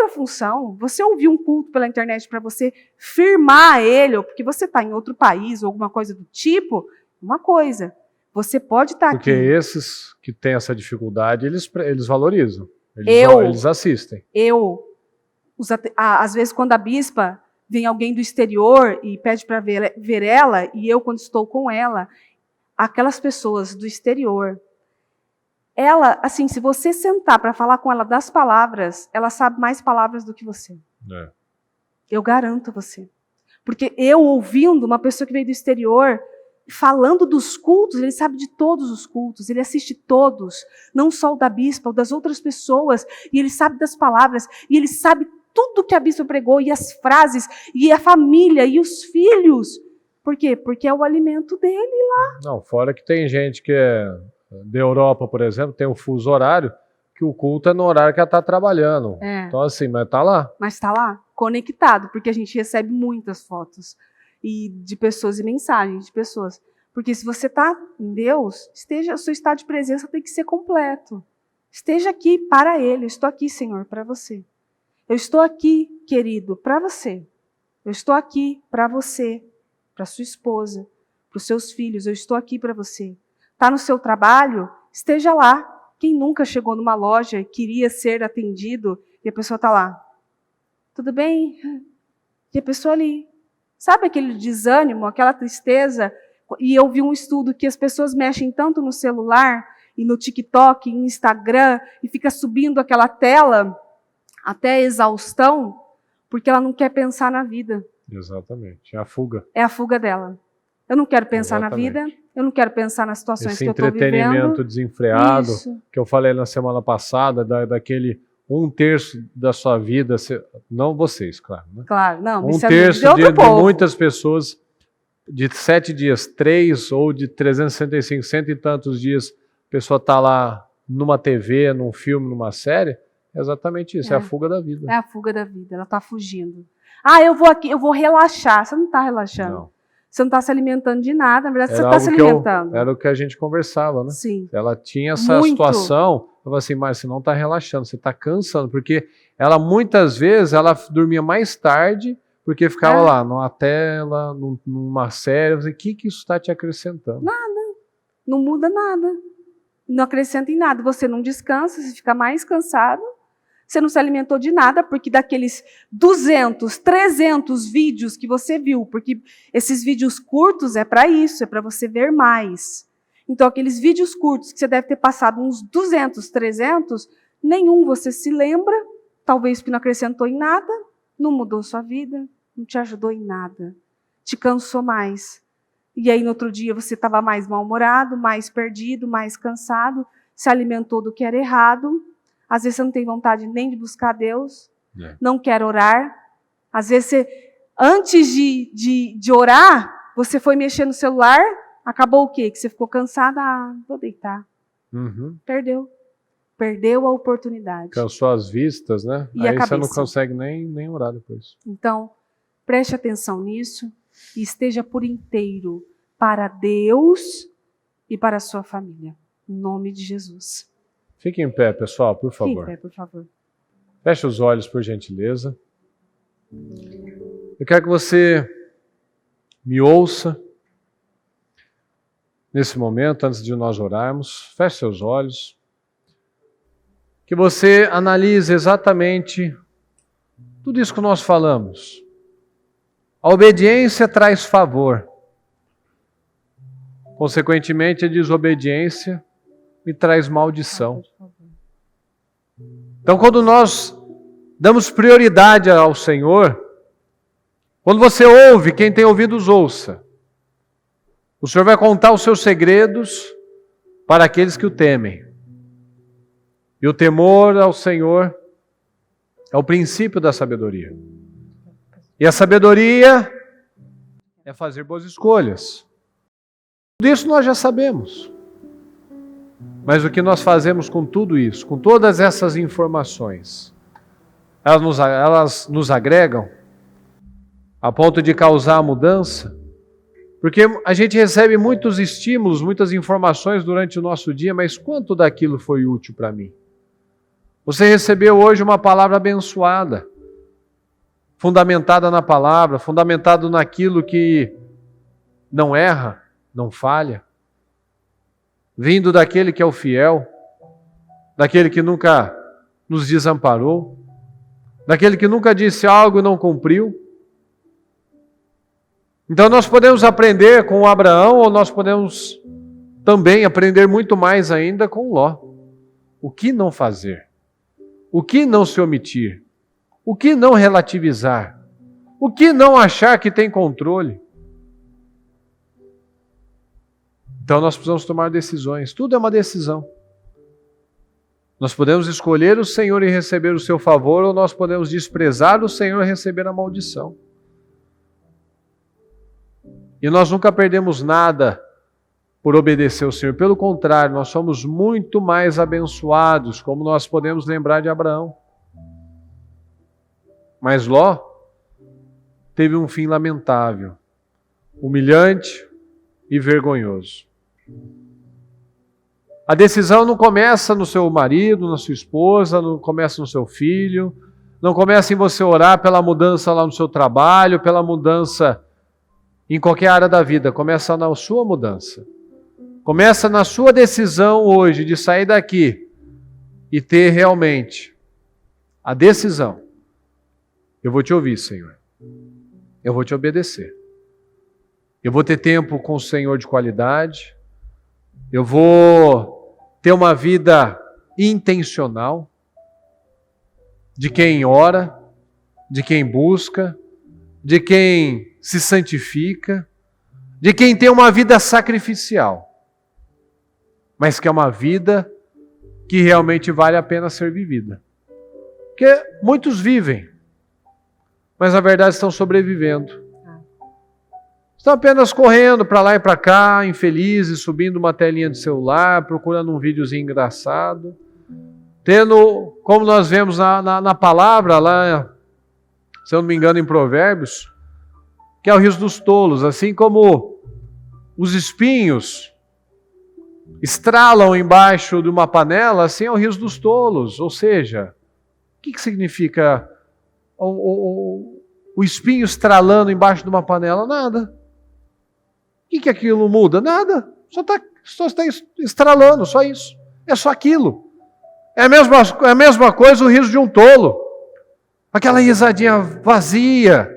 S2: função. Você ouvir um culto pela internet para você firmar ele, ou porque você está em outro país, ou alguma coisa do tipo, uma coisa. Você pode estar aqui.
S3: Porque esses que têm essa dificuldade, eles valorizam. Eles assistem.
S2: Às vezes, quando a bispa vem alguém do exterior e pede para ver ela, e eu, quando estou com ela, aquelas pessoas do exterior, ela, assim, se você sentar para falar com ela das palavras, ela sabe mais palavras do que você.
S3: É.
S2: Eu garanto você. Porque eu, ouvindo uma pessoa que veio do exterior, falando dos cultos, ele sabe de todos os cultos, ele assiste todos, não só o da bispa, o das outras pessoas, e ele sabe das palavras, e ele sabe tudo que a bispa pregou, e as frases, e a família, e os filhos. Por quê? Porque é o alimento dele lá.
S3: Não, fora que tem gente que é da Europa, por exemplo, tem um fuso horário que o culto é no horário que ela está trabalhando. Então assim, mas está lá.
S2: Mas está lá, conectado, porque a gente recebe muitas fotos e de pessoas e mensagens de pessoas. Porque se você está em Deus, o seu estado de presença tem que ser completo. Esteja aqui para Ele. Eu estou aqui, Senhor, para você. Eu estou aqui, querido, para você. Eu estou aqui para você, para sua esposa, para os seus filhos. Eu estou aqui para você. Está no seu trabalho? Esteja lá. Quem nunca chegou numa loja e queria ser atendido e a pessoa está lá? Tudo bem? E a pessoa ali. Sabe aquele desânimo, aquela tristeza? E eu vi um estudo que as pessoas mexem tanto no celular e no TikTok, e Instagram, e fica subindo aquela tela até a exaustão, porque ela não quer pensar na vida.
S3: Exatamente, é a fuga.
S2: É a fuga dela. Eu não quero pensar na vida, eu não quero pensar nas situações que eu estou vivendo. Esse
S3: entretenimento desenfreado, que eu falei na semana passada, daquele 1/3 da sua vida, não vocês, claro. Né?
S2: Claro, não.
S3: 1/3 de muitas pessoas, de 7 dias, 3 ou de 365, cento e tantos dias, a pessoa está lá numa TV, num filme, numa série, é exatamente isso, é a fuga da vida.
S2: É a fuga da vida, ela está fugindo. Ah, eu vou aqui, eu vou relaxar. Você não está relaxando.
S3: Não.
S2: Você não está se alimentando de nada, na verdade você está se alimentando.
S3: Era o que a gente conversava, né?
S2: Sim.
S3: Ela tinha essa situação, eu falei assim, mas você não está relaxando, você está cansando, porque ela muitas vezes, ela dormia mais tarde, porque ficava lá numa tela, numa série, eu falei, o que isso está te acrescentando?
S2: Nada, não muda nada, não acrescenta em nada, você não descansa, você fica mais cansado, você não se alimentou de nada, porque daqueles 200, 300 vídeos que você viu, porque esses vídeos curtos é para isso, é para você ver mais. Então, aqueles vídeos curtos que você deve ter passado uns 200, 300, nenhum você se lembra, talvez porque não acrescentou em nada, não mudou sua vida, não te ajudou em nada, te cansou mais. E aí, no outro dia, você estava mais mal-humorado, mais perdido, mais cansado, se alimentou do que era errado. Às vezes você não tem vontade nem de buscar Deus, não quer orar. Às vezes, antes de orar, você foi mexer no celular, acabou o quê? Que você ficou cansada, vou deitar. Perdeu. Perdeu a oportunidade.
S3: Cansou as vistas, né?
S2: E
S3: aí
S2: a
S3: você não consegue nem orar depois.
S2: Então, preste atenção nisso e esteja por inteiro para Deus e para a sua família. Em nome de Jesus.
S3: Fique em pé, pessoal, por favor.
S2: Fique em pé, por favor.
S3: Feche os olhos, por gentileza. Eu quero que você me ouça nesse momento, antes de nós orarmos. Feche seus olhos. Que você analise exatamente tudo isso que nós falamos. A obediência traz favor. Consequentemente, a desobediência me traz maldição. Então, quando nós damos prioridade ao Senhor, quando você ouve, quem tem ouvidos ouça. O Senhor vai contar os seus segredos para aqueles que o temem. E o temor ao Senhor é o princípio da sabedoria. E a sabedoria é fazer boas escolhas. Tudo isso nós já sabemos. Mas o que nós fazemos com tudo isso, com todas essas informações, elas nos agregam a ponto de causar a mudança? Porque a gente recebe muitos estímulos, muitas informações durante o nosso dia, mas quanto daquilo foi útil para mim? Você recebeu hoje uma palavra abençoada, fundamentada na palavra, fundamentado naquilo que não erra, não falha, vindo daquele que é o fiel, daquele que nunca nos desamparou, daquele que nunca disse algo e não cumpriu. Então nós podemos aprender com Abraão, ou nós podemos também aprender muito mais ainda com Ló. O que não fazer? O que não se omitir? O que não relativizar? O que não achar que tem controle? Então nós precisamos tomar decisões. Tudo é uma decisão. Nós podemos escolher o Senhor e receber o seu favor, ou nós podemos desprezar o Senhor e receber a maldição. E nós nunca perdemos nada por obedecer ao Senhor. Pelo contrário, nós somos muito mais abençoados, como nós podemos lembrar de Abraão. Mas Ló teve um fim lamentável, humilhante e vergonhoso. A decisão não começa no seu marido, na sua esposa, não começa no seu filho, não começa em você orar pela mudança lá no seu trabalho, pela mudança em qualquer área da vida, começa na sua mudança. Começa na sua decisão hoje de sair daqui e ter realmente a decisão. Eu vou te ouvir, Senhor. Eu vou te obedecer. Eu vou ter tempo com o Senhor de qualidade. Eu vou ter uma vida intencional de quem ora, de quem busca, de quem se santifica, de quem tem uma vida sacrificial, mas que é uma vida que realmente vale a pena ser vivida. Porque muitos vivem, mas na verdade estão sobrevivendo. Estão apenas correndo para lá e para cá, infelizes, subindo uma telinha de celular, procurando um videozinho engraçado, tendo, como nós vemos na palavra lá, se eu não me engano em Provérbios, que é o riso dos tolos, assim como os espinhos estralam embaixo de uma panela, assim é o riso dos tolos. Ou seja, o que significa o espinho estralando embaixo de uma panela? Nada. O que aquilo muda? Nada. Só está estralando, só isso. É só aquilo. É a mesma coisa o riso de um tolo. Aquela risadinha vazia.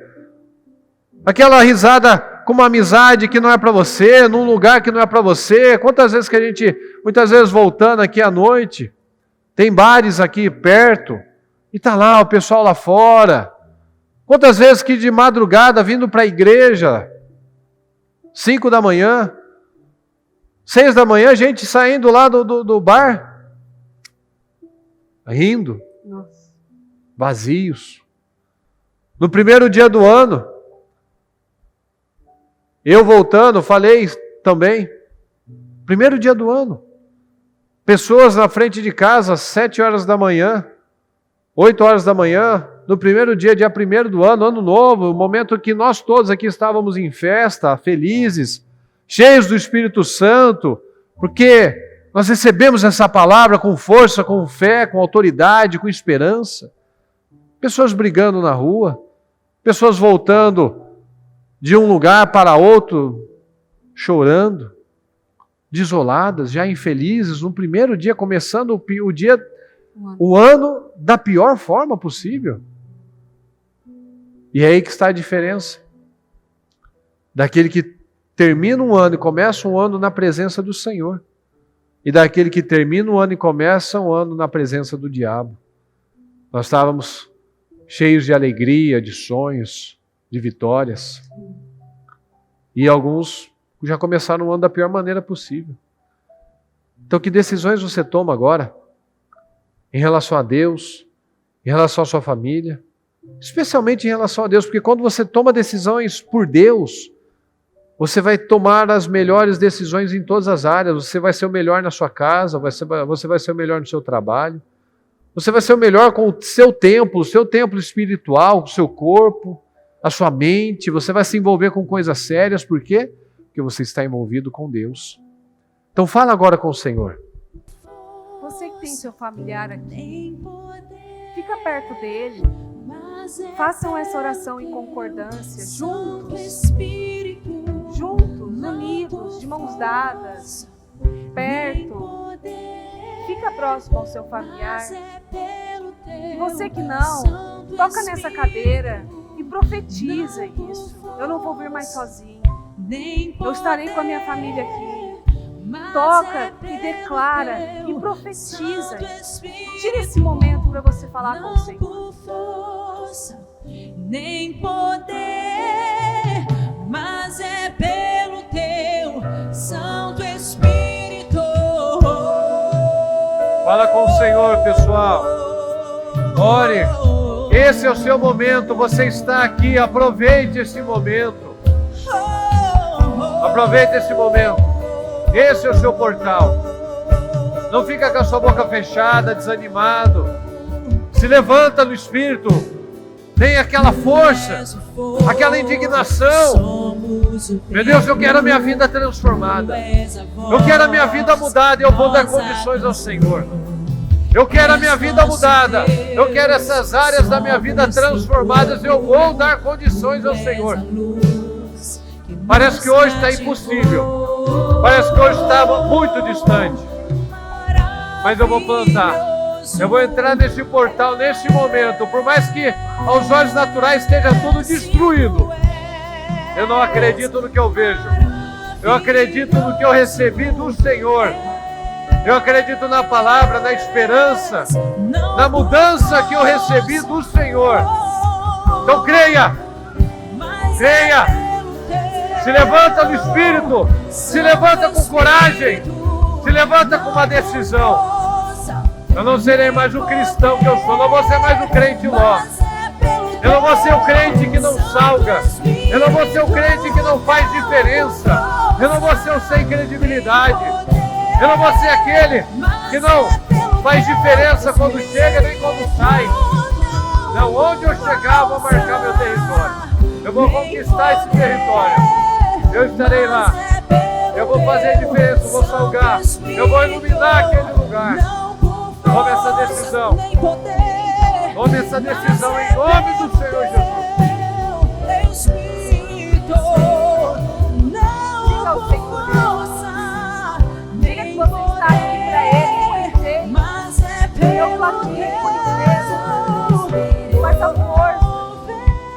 S3: Aquela risada com uma amizade que não é para você, num lugar que não é para você. Quantas vezes que a gente, muitas vezes voltando aqui à noite, tem bares aqui perto, e está lá o pessoal lá fora. Quantas vezes que de madrugada vindo para a igreja, 5 da manhã, 6 da manhã, gente saindo lá do bar, rindo, vazios. No primeiro dia do ano, eu voltando, falei também, primeiro dia do ano, pessoas na frente de casa, 7 horas da manhã, 8 horas da manhã, no primeiro dia 1º do ano, ano novo, o momento que nós todos aqui estávamos em festa, felizes, cheios do Espírito Santo, porque nós recebemos essa palavra com força, com fé, com autoridade, com esperança. Pessoas brigando na rua, pessoas voltando de um lugar para outro, chorando, desoladas, já infelizes, no primeiro dia, começando o ano da pior forma possível. E é aí que está a diferença daquele que termina um ano e começa um ano na presença do Senhor, e daquele que termina um ano e começa um ano na presença do diabo. Nós estávamos cheios de alegria, de sonhos, de vitórias. E alguns já começaram o ano da pior maneira possível. Então, que decisões você toma agora? Em relação a Deus, em relação à sua família, especialmente em relação a Deus, porque quando você toma decisões por Deus, você vai tomar as melhores decisões em todas as áreas. Você vai ser o melhor na sua casa, você vai ser o melhor no seu trabalho, você vai ser o melhor com o seu templo espiritual, o seu corpo, a sua mente. Você vai se envolver com coisas sérias. Por quê? Porque você está envolvido com Deus. Então fala agora com o Senhor.
S2: Você que tem seu familiar aqui, fica perto dele. Façam essa oração em concordância, juntos, unidos, de mãos dadas, perto. Fica próximo ao seu familiar. E você que não, toca nessa cadeira e profetiza isso. Eu não vou vir mais sozinho. Eu estarei com a minha família aqui. Toca e declara e profetiza. Tira esse momento para você falar com o Senhor.
S4: Nem poder, mas é pelo teu Santo Espírito.
S3: Fala com o Senhor, pessoal. Ore. Esse é o seu momento. Você está aqui. Aproveite esse momento. Aproveite esse momento. Esse é o seu portal. Não fica com a sua boca fechada, desanimado. Se levanta no Espírito. Tem aquela força, aquela indignação. Meu Deus, eu quero a minha vida transformada. Eu quero a minha vida mudada e eu vou dar condições ao Senhor. Eu quero a minha vida mudada. Eu quero essas áreas da minha vida transformadas e eu vou dar condições ao Senhor. Parece que hoje está impossível. Parece que hoje está muito distante. Mas eu vou plantar. Eu vou entrar nesse portal, nesse momento. Por mais que aos olhos naturais esteja tudo destruído, eu não acredito no que eu vejo. Eu acredito no que eu recebi do Senhor. Eu acredito na palavra, na esperança, na mudança que eu recebi do Senhor. Então creia. Creia. Se levanta no Espírito. Se levanta com coragem. Se levanta com uma decisão. Eu não serei mais o cristão que eu sou. Eu não vou ser mais o crente Ló. Eu não vou ser o crente que não salga. Eu não vou ser o crente que não faz diferença. Eu não vou ser o sem credibilidade. Eu não vou ser aquele que não faz diferença quando chega nem quando sai. Não, onde eu chegar, eu vou marcar meu território. Eu vou conquistar esse território. Eu estarei lá. Eu vou fazer diferença, eu vou salgar. Eu vou iluminar aquele lugar. Tome essa decisão. Tome essa decisão em nome do Senhor Jesus.
S2: Diga ao Senhor. Diga que você está aqui para Ele, por inteiro. Eu estou aqui por inteiro. Com essa força,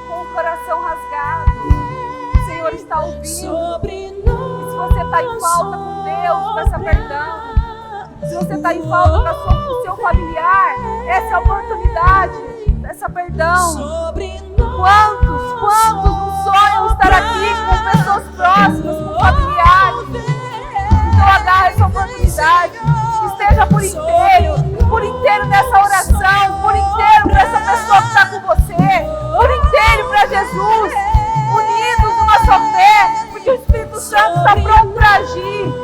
S2: com o coração rasgado. O Senhor está ouvindo. E se você está em falta com Deus, peça perdão. Se você está em falta com o seu familiar, essa é a oportunidade. Peça perdão. Quantos não sonham estar aqui com pessoas próximas, com familiares? Então agarre essa oportunidade. Esteja por inteiro nessa oração, por inteiro para essa pessoa que está com você, por inteiro para Jesus, unidos numa só fé, porque o Espírito Santo está pronto para agir.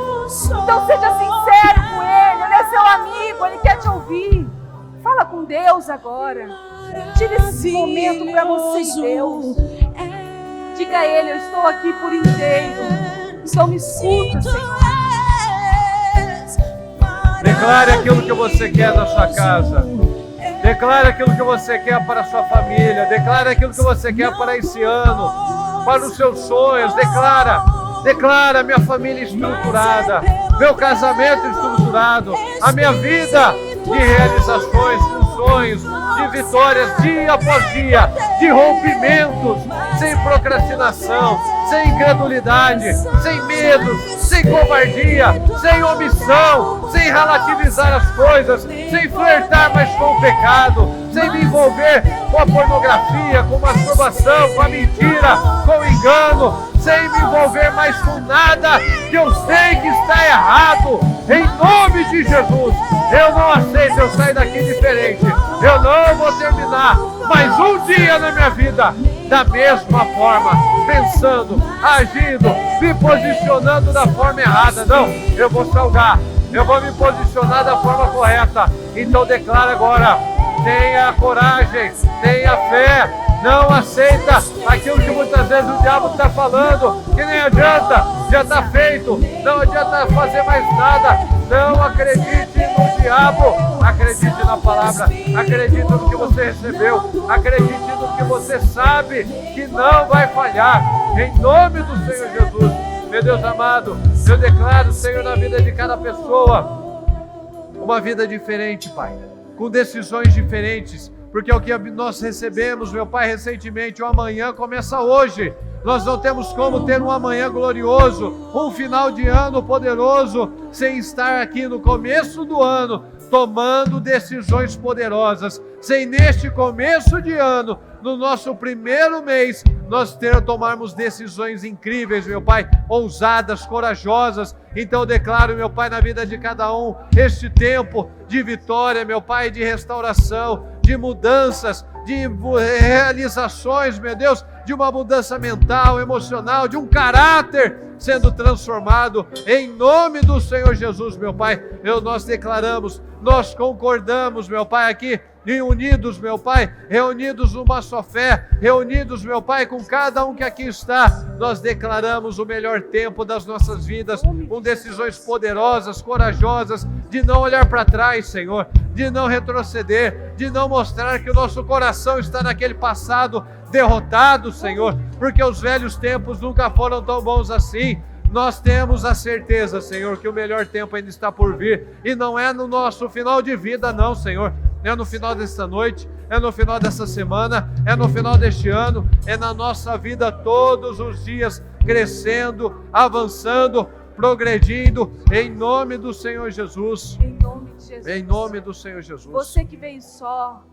S2: Então seja sincero com Ele, Ele é seu amigo, Ele quer te ouvir. Fala com Deus agora. Tire esse momento para você e Deus. Diga a Ele, eu estou aqui por inteiro. Então me escuta, Senhor.
S3: Declare aquilo que você quer na sua casa. Declare aquilo que você quer para a sua família. Declare aquilo que você quer para esse ano, para os seus sonhos. Declara minha família estruturada, meu casamento estruturado, a minha vida de realizações, de sonhos, de vitórias dia após dia, de rompimentos, sem procrastinação, sem incredulidade, sem medo, sem covardia, sem omissão, sem relativizar as coisas, sem flertar mais com o pecado, sem me envolver com a pornografia, com a masturbação, com a mentira, com o engano, sem me envolver mais com nada que eu sei que está errado. Em nome de Jesus, eu não aceito, eu saio daqui diferente. Eu não vou terminar mais um dia na minha vida da mesma forma, pensando, agindo, me posicionando da forma errada. Não, eu vou salgar, eu vou me posicionar da forma correta. Então declara agora, tenha coragem, tenha fé. Não aceita aquilo que muitas vezes o diabo está falando, que nem adianta, já está feito, não adianta fazer mais nada. Não acredite no diabo, acredite na palavra, acredite no que você recebeu, acredite no que você sabe que não vai falhar, em nome do Senhor Jesus. Meu Deus amado, eu declaro, Senhor, na vida de cada pessoa, uma vida diferente, Pai, com decisões diferentes, porque é o que nós recebemos, meu Pai, recentemente. O amanhã começa hoje. Nós não temos como ter um amanhã glorioso, um final de ano poderoso, sem estar aqui no começo do ano, tomando decisões poderosas, sem neste começo de ano, no nosso primeiro mês, nós tomarmos decisões incríveis, meu Pai, ousadas, corajosas. Então eu declaro, meu Pai, na vida de cada um, este tempo de vitória, meu Pai, de restauração, de mudanças, de realizações, meu Deus, de uma mudança mental, emocional, de um caráter sendo transformado, em nome do Senhor Jesus, meu Pai. Nós declaramos, nós concordamos, meu Pai, aqui, e unidos, meu Pai, reunidos numa só fé, reunidos, meu Pai, com cada um que aqui está, nós declaramos o melhor tempo das nossas vidas, com decisões poderosas, corajosas, de não olhar para trás, Senhor, de não retroceder, de não mostrar que o nosso coração está naquele passado derrotado, Senhor, porque os velhos tempos nunca foram tão bons assim. Nós temos a certeza, Senhor, que o melhor tempo ainda está por vir, e não é no nosso final de vida, não, Senhor, é no final desta noite, é no final dessa semana, é no final deste ano, é na nossa vida todos os dias, crescendo, avançando, progredindo, em nome do Senhor Jesus.
S2: Em nome de Jesus.
S3: Em nome do Senhor Jesus.
S2: Você que veio só,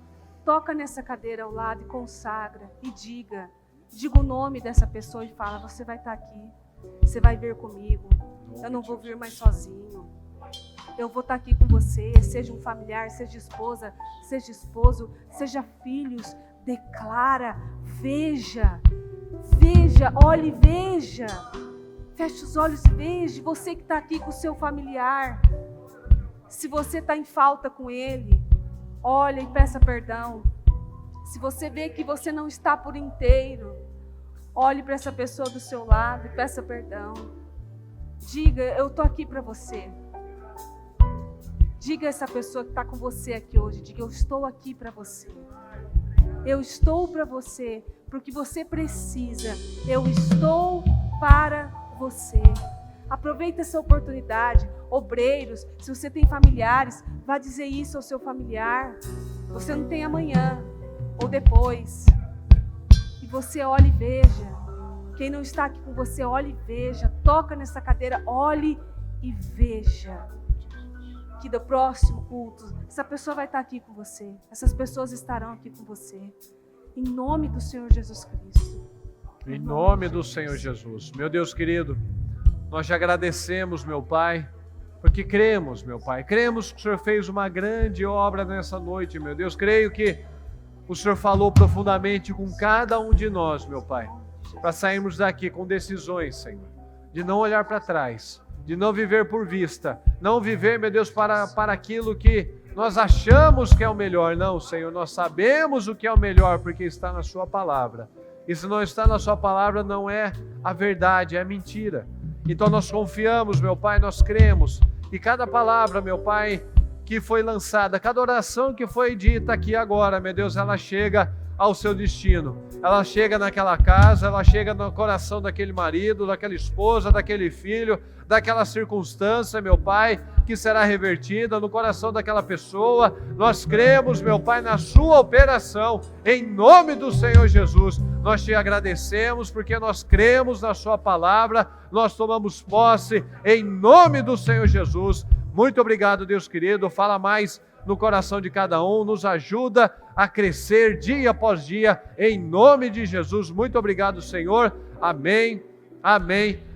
S2: toca nessa cadeira ao lado e consagra, e diga o nome dessa pessoa e fala: você vai estar aqui, você vai vir comigo, eu não vou vir mais sozinho, eu vou estar aqui com você, seja um familiar, seja esposa, seja esposo, seja filhos, declara, veja, olhe e veja, feche os olhos e veja, você que está aqui com o seu familiar, se você está em falta com ele, olha e peça perdão. Se você vê que você não está por inteiro, olhe para essa pessoa do seu lado e peça perdão. Diga: eu estou aqui para você. Diga a essa pessoa que está com você aqui hoje, diga: eu estou aqui para você. Eu estou para você, porque você precisa. Eu estou para você. Aproveita essa oportunidade. Obreiros, se você tem familiares, vá dizer isso ao seu familiar. Você não tem amanhã ou depois. E você olhe e veja. Quem não está aqui com você, olhe e veja. Toca nessa cadeira, olhe e veja. Que do próximo culto, essa pessoa vai estar aqui com você. Essas pessoas estarão aqui com você. Em nome do Senhor Jesus Cristo.
S3: Em nome do Senhor Jesus. Meu Deus querido, nós te agradecemos, meu Pai, porque cremos, meu Pai. Cremos que o Senhor fez uma grande obra nessa noite, meu Deus. Creio que o Senhor falou profundamente com cada um de nós, meu Pai, para sairmos daqui com decisões, Senhor, de não olhar para trás, de não viver por vista, não viver, meu Deus, para aquilo que nós achamos que é o melhor. Não, Senhor, nós sabemos o que é o melhor, porque está na Sua palavra. E se não está na Sua palavra, não é a verdade, é a mentira. Então nós confiamos, meu Pai, nós cremos. E cada palavra, meu Pai, que foi lançada, cada oração que foi dita aqui agora, meu Deus, ela chega ao seu destino. Ela chega naquela casa, ela chega no coração daquele marido, daquela esposa, daquele filho, daquela circunstância, meu Pai, que será revertida no coração daquela pessoa. Nós cremos, meu Pai, na Sua operação, em nome do Senhor Jesus. Nós te agradecemos porque nós cremos na Sua palavra, nós tomamos posse em nome do Senhor Jesus. Muito obrigado, Deus querido. Fala mais no coração de cada um, nos ajuda a crescer dia após dia, em nome de Jesus. Muito obrigado, Senhor. Amém, amém